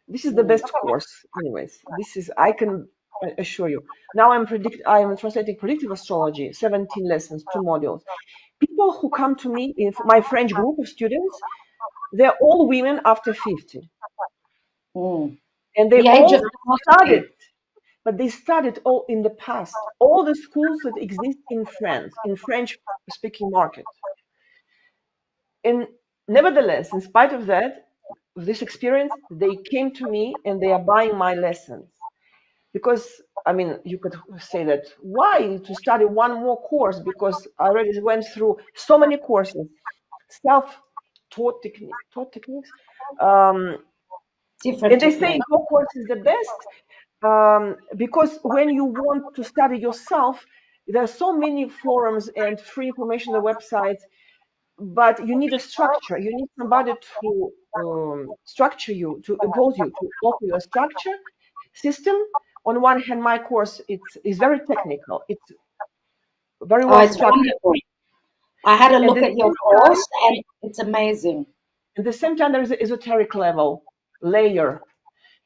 This is the Mm. best course, anyways. This is, I can assure you. Now I am translating predictive astrology, 17 lessons, 2 modules. People who come to me in my French group of students, they're all women after 50, Mm. and they The age of all studied, philosophy. but they studied all in the past, all the schools that exist in France, in French-speaking market. And nevertheless, in spite of that, of this experience, they came to me and they are buying my lessons. Because, I mean, you could say that why to study one more course? Because I already went through so many courses, taught techniques. Um, Different and they say technique. your course is the best because when you want to study yourself, there are so many forums and free information on the websites. but you need a structure. You need somebody to structure you, to impose you, to offer you a structure system. On one hand, my course is very technical. It's very Oh, well it's structured. wonderful. I had a And look at at the your same time, course, and it's amazing. there is an esoteric level layer.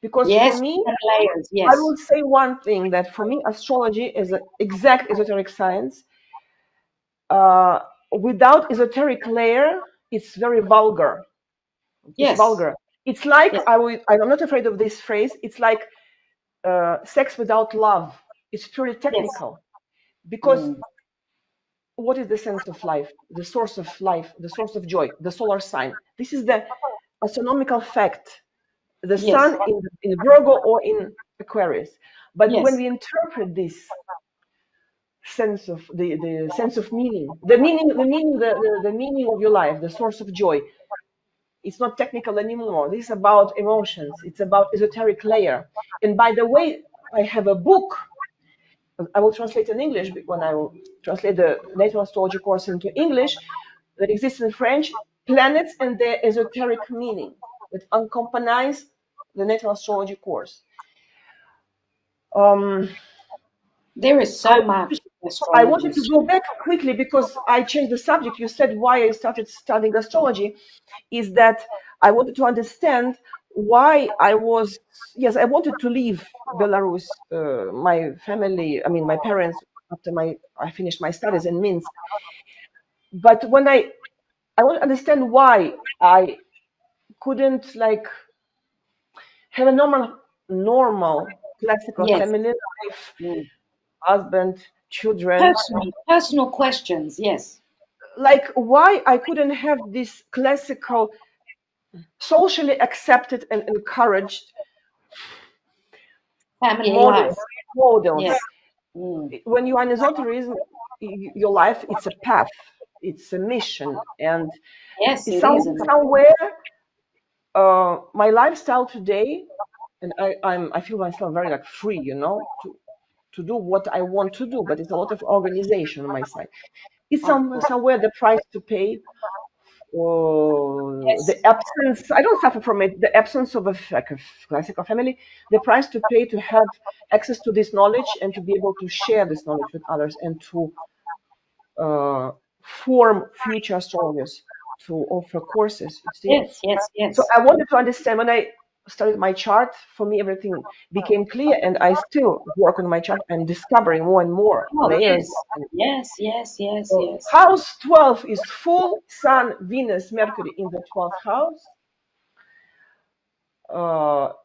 Because for Yes, me, and layers. I Yes, will say one thing, that for me, astrology is an exact esoteric science. Uh, Without esoteric layer, it's very vulgar. It's yes, vulgar. It's like yes, I'm not afraid of this phrase. It's like sex without love. It's purely yes. technical. Because Mm. what is the sense of life, the source of joy, the solar sign? This is the astronomical fact. The Yes, sun in Virgo or in Aquarius. But when yes, we interpret this sense of the sense of meaning, the meaning of your life, the source of joy, it's not technical anymore. This is about emotions. It's about esoteric layer. And by the way, I have a book. I will translate in English when I will translate the natal astrology course into English that exists in French, Planets and their Esoteric Meaning, that accompanies the natal astrology course. Um, there is I, so much I wanted to astrologist. go back quickly because I changed the subject. You said why I started studying astrology is that I wanted to understand why yes, I wanted to leave Belarus, my family, I mean, my parents, after I finished my studies in Minsk. But when I want to understand why I couldn't like have a normal classical Yes. family life, Mm. husband, children, Personal questions. Yes. like why I couldn't have this classical, socially accepted and encouraged Family life. models. Models. Yes. Mm. When you are in esotericism, your life it's a path, it's a mission, and Yes, it's it is. And somewhere my lifestyle today, and I feel myself very like free, to do what I want to do, but it's a lot of organization on my side. It's of course. somewhere the price to pay, the Yes. absence. I don't suffer from it. The absence of like a classical family, the price to pay to have access to this knowledge and to be able to share this knowledge with others and to uh, form future astrologers, to offer courses. You see, Yes. Yes. so Yes. I wanted to understand when I started my chart. For me, everything became clear, and I still work on my chart. I'm discovering more and more Oh, layers. yes. Yes. Yes. Yes. Yes. House 12 is full Sun, Venus, Mercury in the 12th house.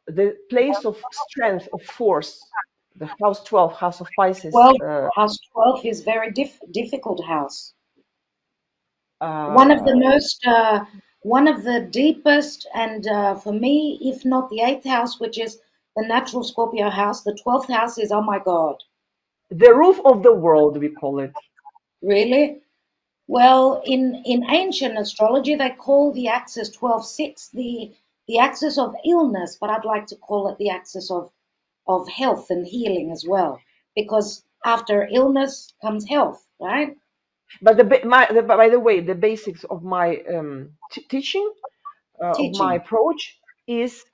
The place of strength, of force, the house 12, house of Pisces. 12, house 12 is very difficult house. One of the Uh, most, one of the deepest, and for me, if not the eighth house, which is the natural Scorpio house, the 12th house is, oh my God, the roof of the world, we call it. really? Well, in ancient astrology, they call the axis 12-6 the axis of illness, but I'd like to call it the axis of health and healing as well, because after illness comes health, right? But by the way, the basics of my teaching, of my Teaching. approach, is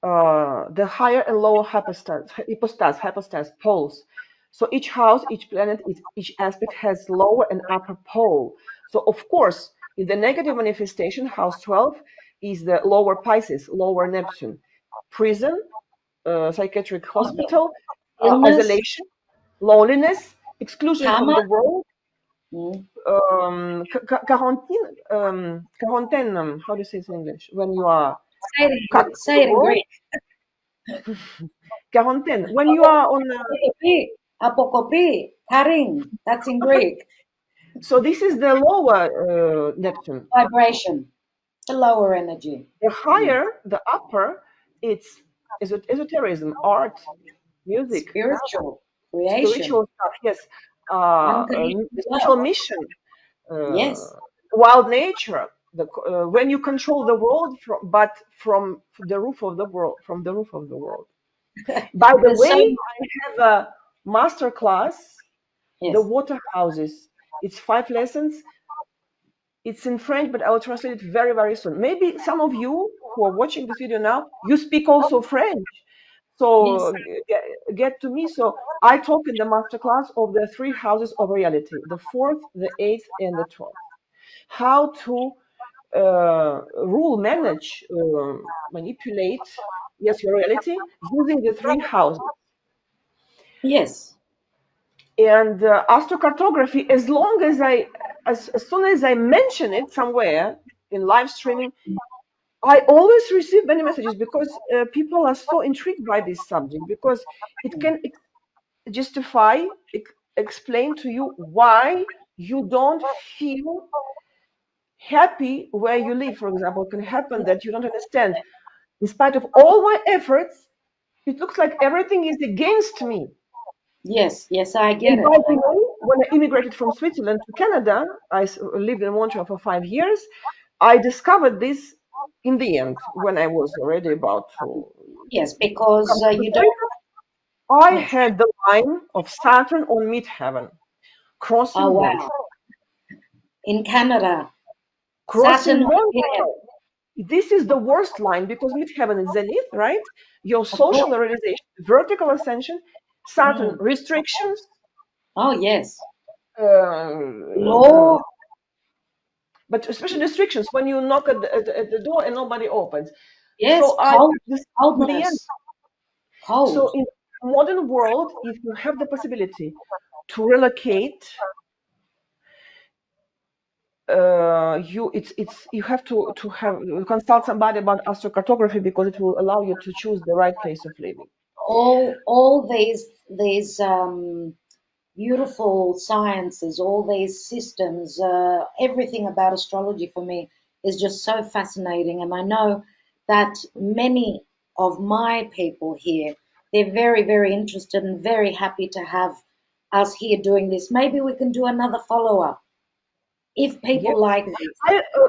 the higher and lower hypostase poles. So each house, each planet, each aspect has lower and upper pole. So of course, in the negative manifestation, house 12 is the lower Pisces, lower Neptune, prison, psychiatric Oh, yeah. hospital, Illness, isolation, loneliness, exclusion from karma. the world, Mm. quarantine, how do you say it in English? When you are cut from Say the it in world, Greek. quarantine. When you are on, Apokopi, apokopi, karing. That's in Greek. so this is the lower Neptune. Vibration, the lower energy. The Mm. higher, the upper, it's esotericism, art, music, Spiritual creation, spiritual stuff. Yes, unconditional love. spiritual mission, Yes. wild nature. When you control the world from the roof of the world, from the roof of the world. By the There's so way, much. I have a master class, the Yes. water houses. It's 5 lessons. It's in French, but I will translate it very, very soon. Maybe some of you who are watching this video now, you speak also French. Yes. So get to me. So I talk in the masterclass of the three houses of reality, the fourth, the eighth, and the 12th. How to rule, manage, manipulate, yes, your reality using the three houses. Yes. And astrocartography, as soon as I mention it somewhere in live streaming, I always receive many messages because people are so intrigued by this subject because it can justify, explain to you why you don't feel happy where you live. For example, it can happen that you don't understand. In spite of all my efforts, it looks like everything is against me. Yes. Yes. I get And it. by the way, when I immigrated from Switzerland to Canada, lived in Montreal for 5 years. I discovered this in the end when I was already about to Yes, come because to the you don't. States. I Yes. had the line of Saturn on midheaven, Oh, crossing wow. Montreal. In Canada, Crossing Saturn. Montreal. This is the worst line because midheaven is zenith, right? Your Of social course. realization, vertical ascension, Saturn Mm. restrictions, Oh, yes. uh, Law. but especially restrictions when you knock at the door and nobody opens. Yes. So I Cold. this in the end. Coldness. So Cold. in modern world, if you have the possibility to relocate, it's you have to have consult somebody about astrocartography because it will allow you to choose the right place of living. All these beautiful sciences, all these systems, everything about astrology for me is just so fascinating. And I know that many of my people here, they're very, very interested and very happy to have us here doing this. Maybe we can do another follow up if people Yes. like this.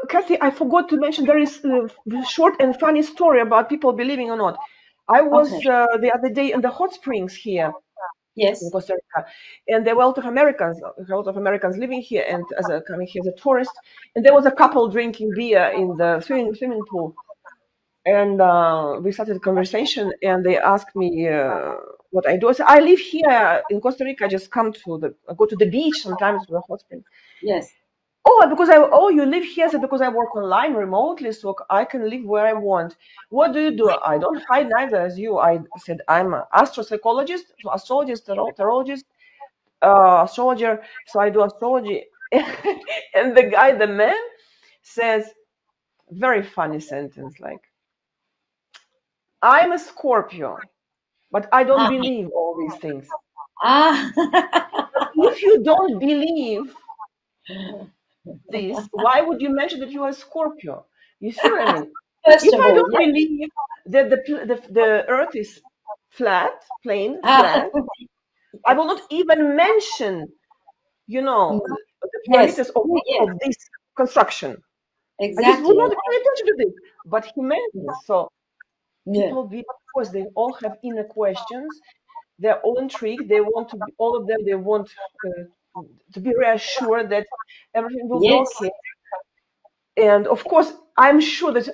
Kathy, I forgot to mention there is a short and funny story about people believing or not. I Okay. was the other day in the hot springs here in Yes. Costa Rica, and there were a lot of Americans living here and coming here as a tourist. And there was a couple drinking beer in the swimming pool, and we started a conversation. And they asked me what I do. I said I live here in Costa Rica. I just I go to the beach sometimes to the hot springs. Yes. Oh, you live here? I said, because I work online remotely, so I can live where I want. What do you do? I don't hide neither as you. I said, I'm an astropsychologist, so astrologist, tarologist, astrologer. So I do astrology. And the man says, very funny sentence, like, I'm a Scorpio, but I don't Ah. believe all these things. Ah. If you don't believe this, why would you mention that you are a Scorpio? You see what I mean? First If of I all, don't yes. believe that the Earth is plain, Ah. flat, I will not even mention, the Yes. parameters of, Yes. of this construction. I just would Exactly. not pay attention to this. But he meant this. So Yeah. people, of course, they all have inner questions. They're all intrigued. They want to be, all of them, they want to be reassured that everything will be Yes. okay. And of course, I'm sure that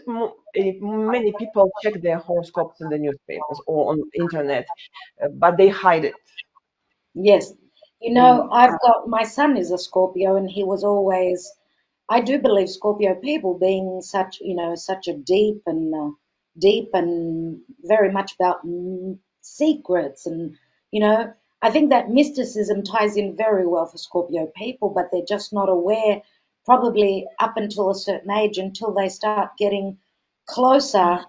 many people check their horoscopes in the newspapers or on internet, but they hide it. Yes. They, I've got my son is a Scorpio and he was always, I do believe Scorpio people being such, such a deep and very much about secrets and, I think that mysticism ties in very well for Scorpio people, but they're just not aware probably up until a certain age until they start getting closer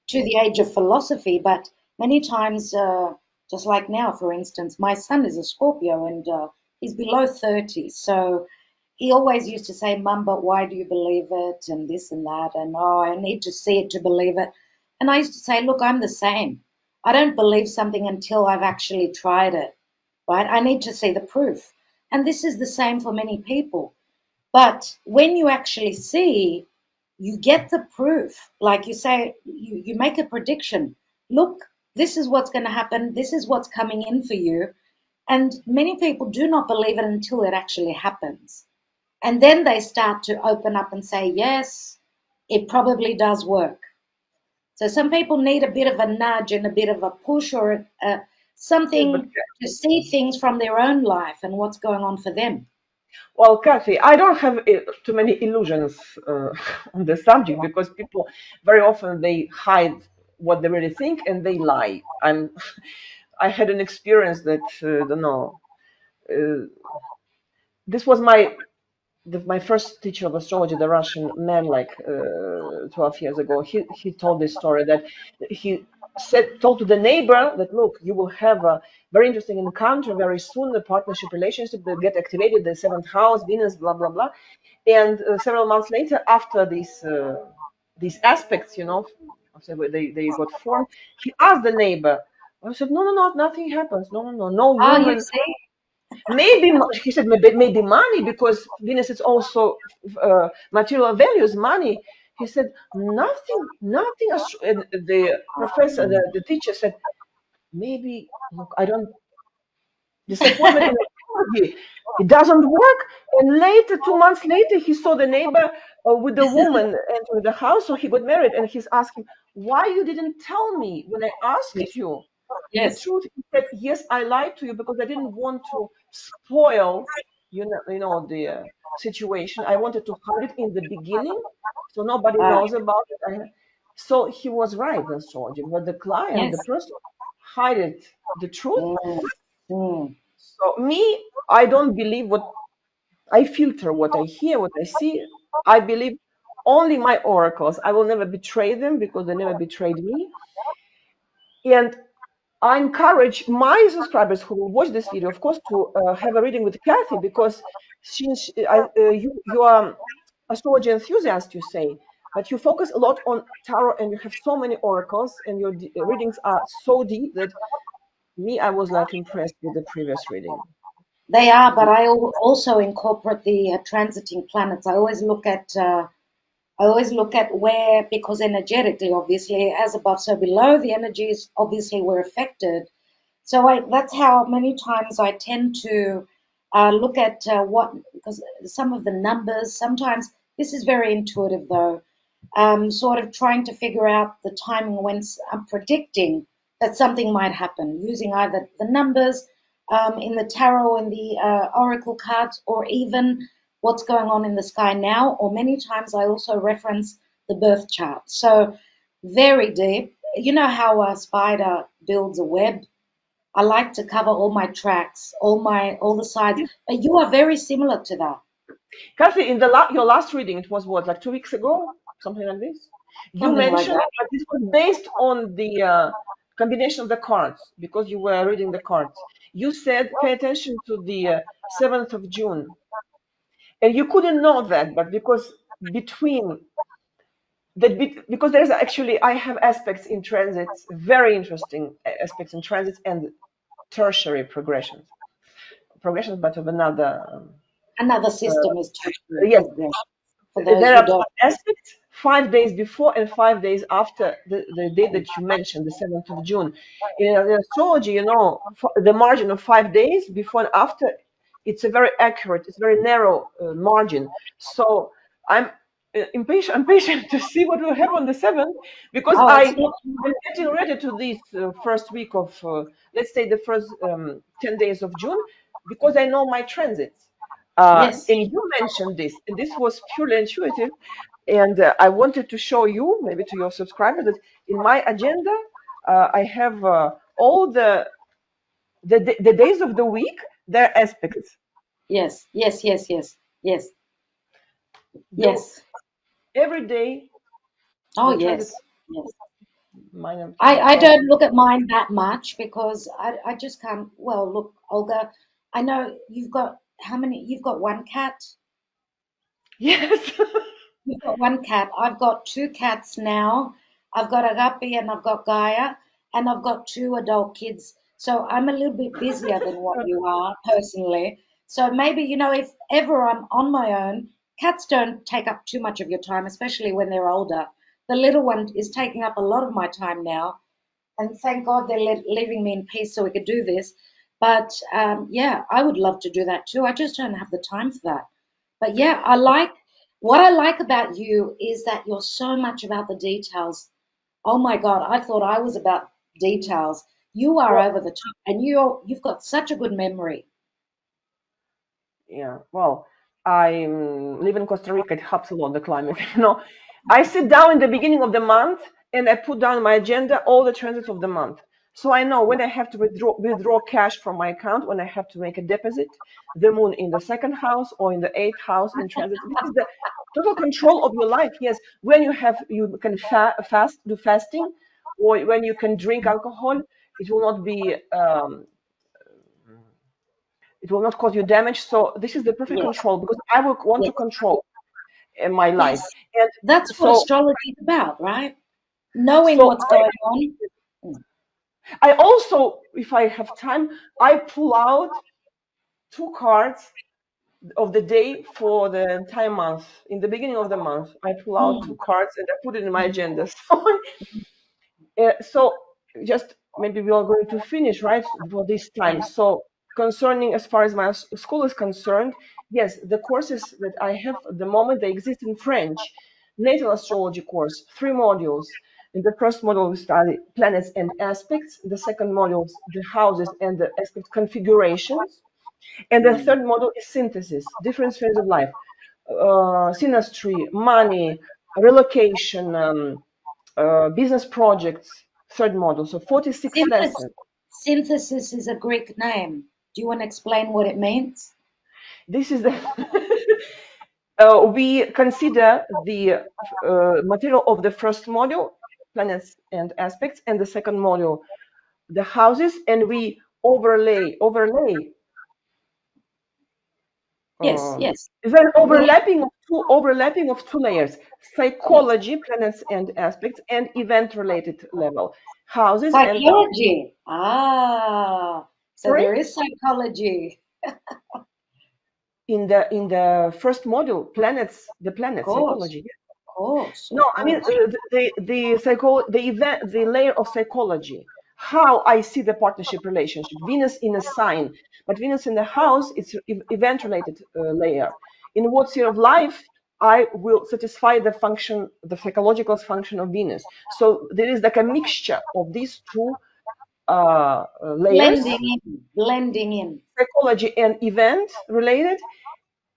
to the age of philosophy. But many times, just like now, for instance, my son is a Scorpio and he's below 30. So he always used to say, Mum, but why do you believe it? And this and that. And oh, I need to see it to believe it. And I used to say, look, I'm the same. I don't believe something until I've actually tried it, right? I need to see the proof. And this is the same for many people. But when you actually see, you get the proof. Like you say, you make a prediction. Look, this is what's going to happen. This is what's coming in for you. And many people do not believe it until it actually happens. And then they start to open up and say, yes, it probably does work. So some people need a bit of a nudge and a bit of a push or Yes, but something to see things from their own life and what's going on for them. well, Kathy, I don't have too many illusions on the subject because people very often they hide what they really think and they lie. I had an experience that don't know. Uh, this was my first teacher of astrology, the Russian man, like 12 years ago. He told this story that he told to the neighbor that look, you will have a very interesting encounter very soon, the partnership relationship that get activated, the seventh house, Venus, blah blah blah. And several months later, after these aspects, after they got formed, he asked the neighbor. I said, no, no, no, nothing happens. No, no, no, no Oh, you woman. see? Maybe he said maybe money because Venus is also material values, money. He said nothing, nothing. And the professor, the teacher said maybe look, I don't disappointment in astrology. It doesn't work. And later, 2 months later, he saw the neighbor with the woman enter the house, so he got married. And he's asking, "Why you didn't tell me when I asked you the Yes, truth?" He said, "Yes, I lied to you because I didn't want to spoil, the situation. I wanted to hide it in the beginning, so nobody uh, knows about it." So he was right in astrology, but the client, the yes. person, hide it the truth. Mm, mm. So me, I don't believe what I filter, what I hear, what I see. I believe only my oracles. I will never betray them because they never betrayed me. And I encourage my subscribers who will watch this video, of course, to have a reading with Kathy because since you are astrology enthusiast, you say, but you focus a lot on tarot and you have so many oracles and your readings are so deep that me, I was like impressed with the previous reading. They are, but I also incorporate the transiting planets. I always look at where, because energetically, obviously, as above, so below, the energies obviously were affected. So that's how many times I tend to look at because some of the numbers, sometimes this is very intuitive though, sort of trying to figure out the timing when I'm predicting that something might happen using either the numbers in the tarot and the oracle cards or even what's going on in the sky now. Or many times I also reference the birth chart. So very deep. You know how a spider builds a web? I like to cover all my tracks, all the sides. But you are very similar to that. Kathy, in your last reading, it was what, like 2 weeks ago, something like this. You Something like mentioned that. that this was based on the combination of the cards because you were reading the cards. You said pay attention to the 7th of June, and you couldn't know that, but because between because there's actually I have aspects in transits, very interesting aspects in transits and tertiary progressions, but of another. Another Uh, system is totally yes, progress for those there who are don't. aspects 5 days before and 5 days after the date that you mentioned, the 7th of June. In astrology, the margin of 5 days before and after, it's a very accurate, it's very narrow margin. So I'm impatient, I'm patient to see what will happen on the 7th because Oh, it's I'm not. getting ready to this first week of, let's say, the first 10 days of June because I know my transits. Yes, And you mentioned this, and this was purely intuitive. And I wanted to show you, maybe to your subscribers, that in my agenda, I have all the days of the week, their aspects. yes, yes, yes, yes, yes, The yes. every day Oh, the yes, transits, yes. minor I, transit I Saturn. don't look at mine that much because I just can't. Well, look, Olga, I know you've got how many? You've got one cat. Yes. You've got one cat. I've got two cats now. I've got Agapi and I've got Gaia, and I've got two adult kids. So I'm a little bit busier than what you are personally. So maybe, if ever I'm on my own, cats don't take up too much of your time, especially when they're older. The little one is taking up a lot of my time now. And thank God they're leaving me in peace so we could do this. But yeah, I would love to do that too. I just don't have the time for that. But yeah, I like what I like about you is that you're so much about the details. Oh my God, I thought I was about details. You are Well, over the top, and you've got such a good memory. yeah, well, I live in Costa Rica. It helps a lot, the climate. I sit down in the beginning of the month and I put down my agenda, all the transits of the month. So I know when I have to withdraw cash from my account, when I have to make a deposit, the moon in the second house or in the eighth house in transit. This is the total control of your life. Yes, when you can do fasting, or when you can drink alcohol, it will not be it will not cause you damage. So this is the perfect Yes, control because I will want to yes, control in my life. yes. And That's what so, astrology is about, right? Knowing so what's going on. I also, if I have time, I pull out two cards of the day for the entire month. In the beginning of the month, I pull out two Mm, cards and I put it in my mm, agenda. So just maybe we are going to finish right for this time. yes. So concerning as far as my school is concerned, yes, the courses that I have at the moment they exist in French. Natal astrology course, 3 modules. In the first module we study planets and aspects. The second module the houses and the aspect configurations. And the Mm. third module is synthesis, different spheres of life, synastry, money, relocation. Business projects, third model. So 46 Synthesis, lessons. synthesis is a Greek name. Do you want to explain what it means? This is the we consider the material of the first module, planets and aspects, and the second module, the houses, and we overlay. Yes, yes. Is there We overlapping of two layers: yes. psychology, planets and aspects, and event-related level, houses and Psychology. Ah, so sorry. there is psychology. In the first module, the Of planet course, psychology. of course, No, of I mean course. the layer of psychology. How I see the partnership relationship. Venus in a sign, but Venus in the house, it's event related layer. In what sphere of life I will satisfy the function, the psychological function of Venus. So there is like a mixture of these two layers, Blending in. psychology and event related,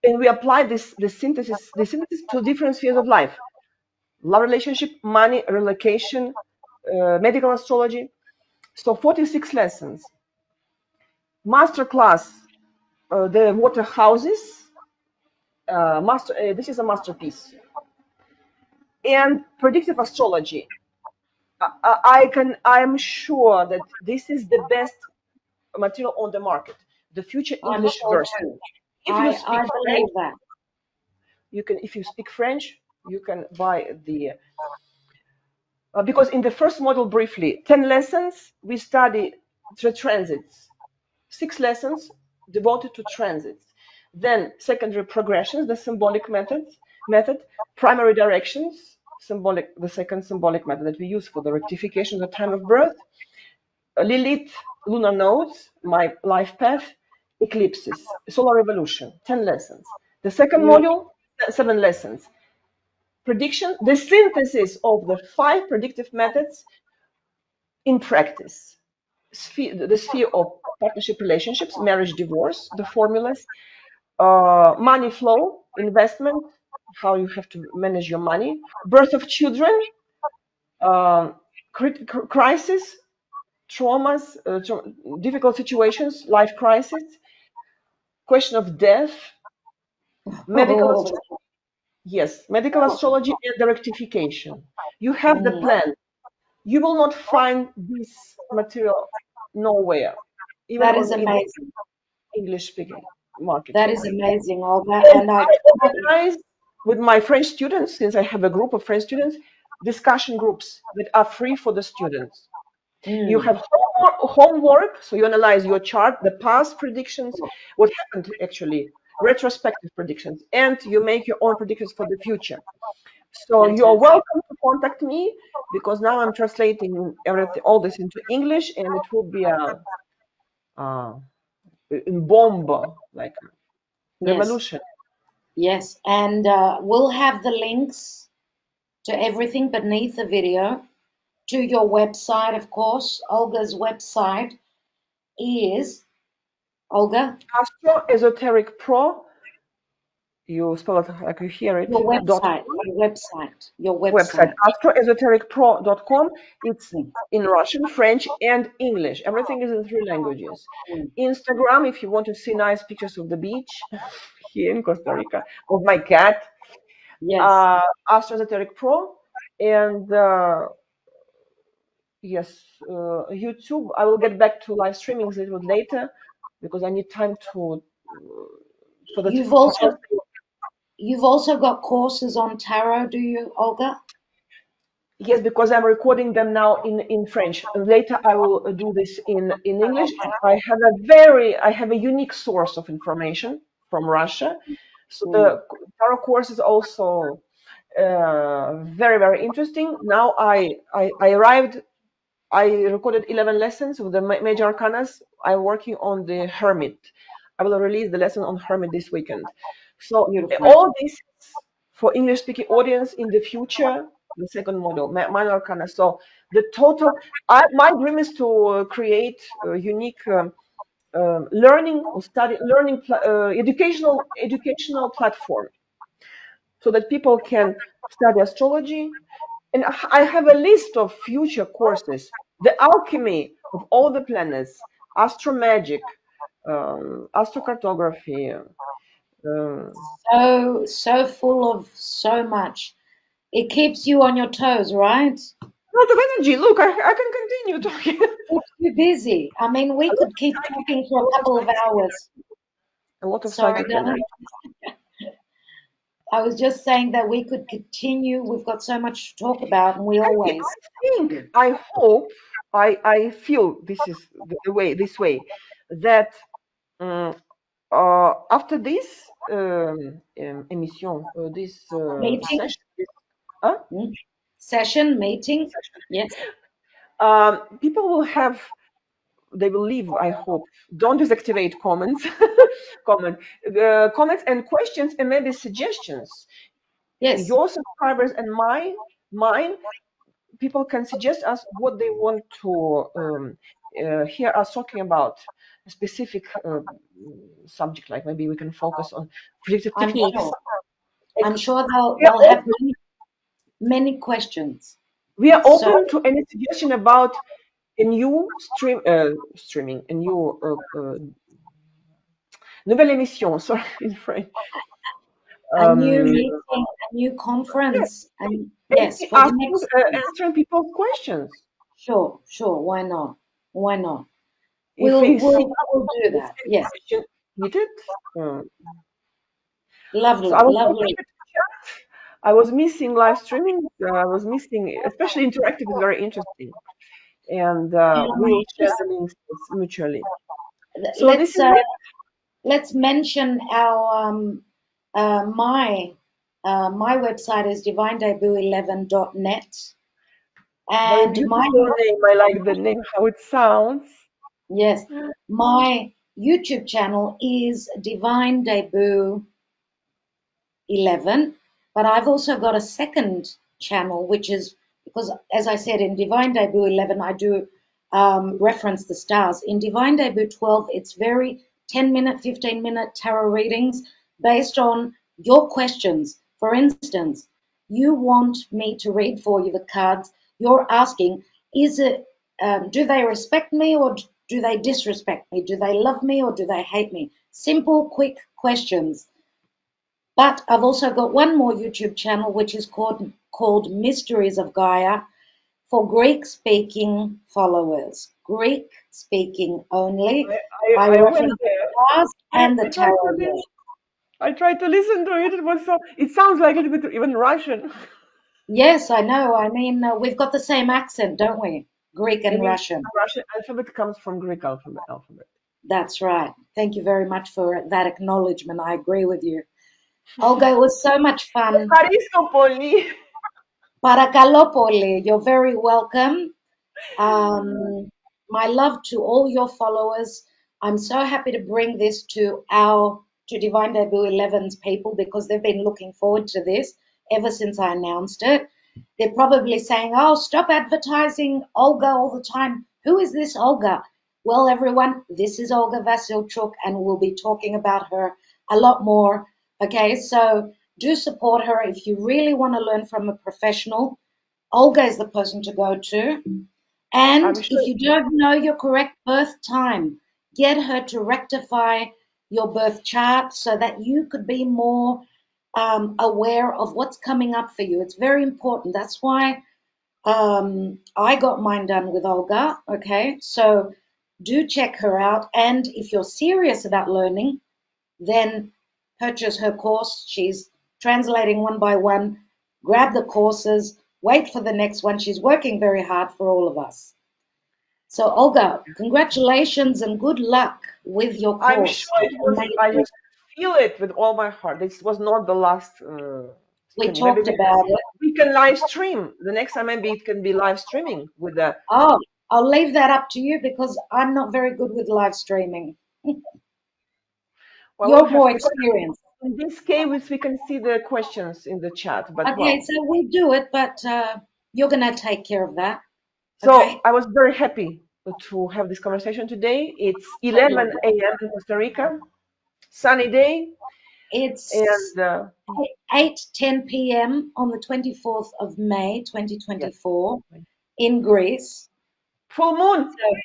and we apply the synthesis to different spheres of life: love relationship, money, relocation, medical astrology. So 46 lessons. Master class, the water houses. This is a masterpiece. And predictive astrology. I'm sure that this is the best material on the market. The future I'm English sure version. too. If you I speak French, believe that. if you speak French, you can buy the because in the first model, briefly, 10 lessons, we study the transits, 6 lessons devoted to transits. Then secondary progressions, the symbolic method, primary directions, the second symbolic method that we use for the rectification of the time of birth, Lilith, lunar nodes, my life path, eclipses, solar revolution, 10 lessons. The second Beautiful. module, 7 lessons. Prediction, the synthesis of the 5 predictive methods in practice, the sphere of partnership relationships, marriage, divorce, the formulas, money flow, investment, how you have to manage your money, birth of children, um, crisis, traumas, difficult situations, life crisis, question of death, medical Oh, astrology. Yes, medical astrology and the rectification. You have the mm, plan. You will not find this material nowhere, even that is in the amazing. English speaking market That here. is amazing, Olga. And And I I totally, organize with my French students, since I have a group of French students, discussion groups that are free for the students. You mm, have homework, so you analyze your chart, the past predictions, what happened actually, retrospective predictions, and you make your own predictions for the future. So you are fantastic. welcome to contact me because now I'm translating everything, all this into English, and it will be a bomb, like Yes. revolution. Yes, and we'll have the links to everything beneath the video, to your website, of course. Olga's website is Olga, Astroesotericpro, you spell it like you hear it, your dot website, your website, website. astroesotericpro.com. It's Mm, in Russian, French, and English. Everything is in three languages. mm. Instagram, if you want to see nice pictures of the beach here in Costa Rica, of my cat, Yes, Astroesoteric Pro, and yes, YouTube. I will get back to live streamings a little bit later because I need time to for the you've process. also you've also got courses on tarot, do you, Olga? Yes, because I'm recording them now in French. Later, I will do this in English. I have a unique source of information from Russia. So Mm, the tarot course is also very very interesting. Now I arrived. I recorded 11 lessons of the major arcanas. I'm working on the Hermit. I will release the lesson on Hermit this weekend. So beautiful. all this for English speaking audience in the future, the second model, minor arcana. So the total, my dream is to create a unique learning or study, educational platform so that people can study astrology. And I have a list of future courses: the alchemy of all the planets, astromagic, astrocartography. So full of so much. It keeps you on your toes, right? Lot of energy. Look, I can continue talking. Keeps you busy. I mean, we could keep talking for a couple of hours. A lot of Sorry, psychic energy. darling. I was just saying that we could continue. We've got so much to talk about, and we always do. I hope, I feel this is the way, this way, that um, after this emission, this Meeting? session, uh, Hmm? Session, meeting? Yes. people will have, they will leave, I hope. Don't deactivate comments, comments and questions and maybe suggestions. Yes. Your subscribers and mine, people can suggest us what they want to hear us talking about a specific subject. Like maybe we can focus on predictive I'm techniques. sure. Like I'm sure we are they'll have open, many questions. we are So open to any suggestion about a new streaming, a new nouvelle émission. Sorry, in French. a new Um, meeting, a new yes, conference, and yes, maybe for the asking, next series. answering people's questions. Sure, sure. Why not? Why not? If We'll we we'll see we'll do the that. same Yes. question needed. Um, so I Lovely, was so lovely. happy to chat. I was missing live streaming. I was missing, especially interactive is very interesting, and we will share Just the links mutually. So this let's is it. let's mention our my my website is divinedebut11.net, Very and my beautiful name. I like the name, how it sounds. yes, my YouTube channel is Divine Debut 11, but I've also got a second channel, which is because, as I said, in Divine Debut 11, I do reference the stars. In Divine Debut 12, it's very 10-minute, 15-minute tarot readings based on your questions. For instance, you want me to read for you the cards. You're asking, is it, do they respect me or do they disrespect me? Do they love me or do they hate me? Simple, quick questions, but I've also got one more YouTube channel which is called Mysteries of Gaia for Greek speaking followers. Greek speaking only. I I went reference there. the stars and the I tried to tarot listen. deck. I tried to listen to it. It was so. It sounds like a little bit even Russian. Yes, I know. I mean, we've got the same accent, don't we? Greek You and mean Russian. Russian alphabet comes from Greek alphabet. That's right. Thank you very much for that acknowledgement. I agree with you. Olga, it was so much fun. Parisopoli. Parakalopoli, you're very welcome. My love to all your followers. I'm so happy to bring this to our to Divine Debut 11's people because they've been looking forward to this ever since I announced it. They're probably saying, oh, stop advertising Olga all the time. Who is this Olga? Well, everyone, this is Olga Vasilchuk, and we'll be talking about her a lot more. Okay, so do support her if you really want to learn from a professional. Olga is the person to go to. And I'm if sure. you don't know your correct birth time, get her to rectify your birth chart so that you could be more aware of what's coming up for you. It's very important. That's why I got mine done with Olga. Okay, so do check her out. And if you're serious about learning, then purchase her course. She's translating one by one. Grab the courses, wait for the next one. She's working very hard for all of us. So, Olga, congratulations and good luck with your I'm sure course. it It's was. I amazing. just feel it with all my heart. This was not the last We streaming. Maybe talked about it. we can live stream the next time. Maybe it can be live streaming with the. Oh, I'll leave that up to you because I'm not very good with live streaming. Well, we'll You're have more to because experienced. in this case we can see the questions in the chat. But Okay, well, so we do it, but you're going to take care of that. so Okay? I was very happy to have this conversation today. It's So glad. 11 a.m. in Costa Rica, sunny day, It's and 8:10 p.m. on the 24th of May, yes, 2024 in Greece. full moon. So,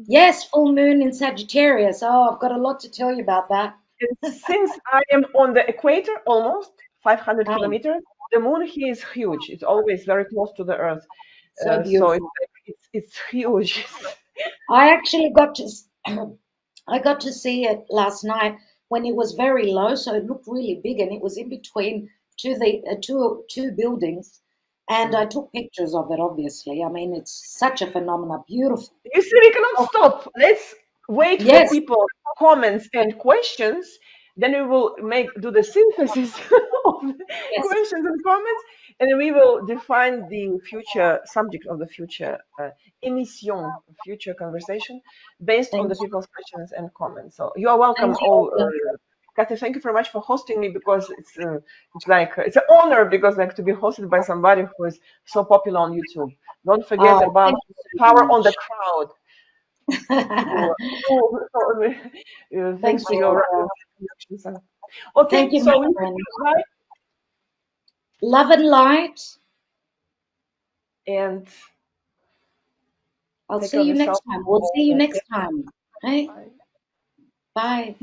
yes, full moon in Sagittarius. Oh, I've got a lot to tell you about that. And since I am on the equator, almost 500 Oh, kilometers, the moon here is huge. It's always very close to the Earth, so so it's beautiful. like it's huge. I actually got to I got to see it last night when it was very low, so it looked really big, and it was in between two buildings, and I took pictures of it. Obviously, I mean it's such a phenomenon, beautiful. You see, we cannot Oh, stop. Let's wait for yes, people comments and questions. Then we will make do the synthesis of the yes, questions and comments, and we will define the future subject of the future emission, future conversation based on thank the you, people's questions and comments. So you are welcome, thank you, all. Olga. Kathy, thank you very much for hosting me because it's like it's an honor because like to be hosted by somebody who is so popular on YouTube. Don't forget Oh, about thank you power so on the much. crowd. Thanks Thank to you, your Olga. connections. Thank Okay, you, my so we say friend. goodbye Love and light. and I'll take care see of you yourself. next time. We'll see you next time. Hey, Bye. bye.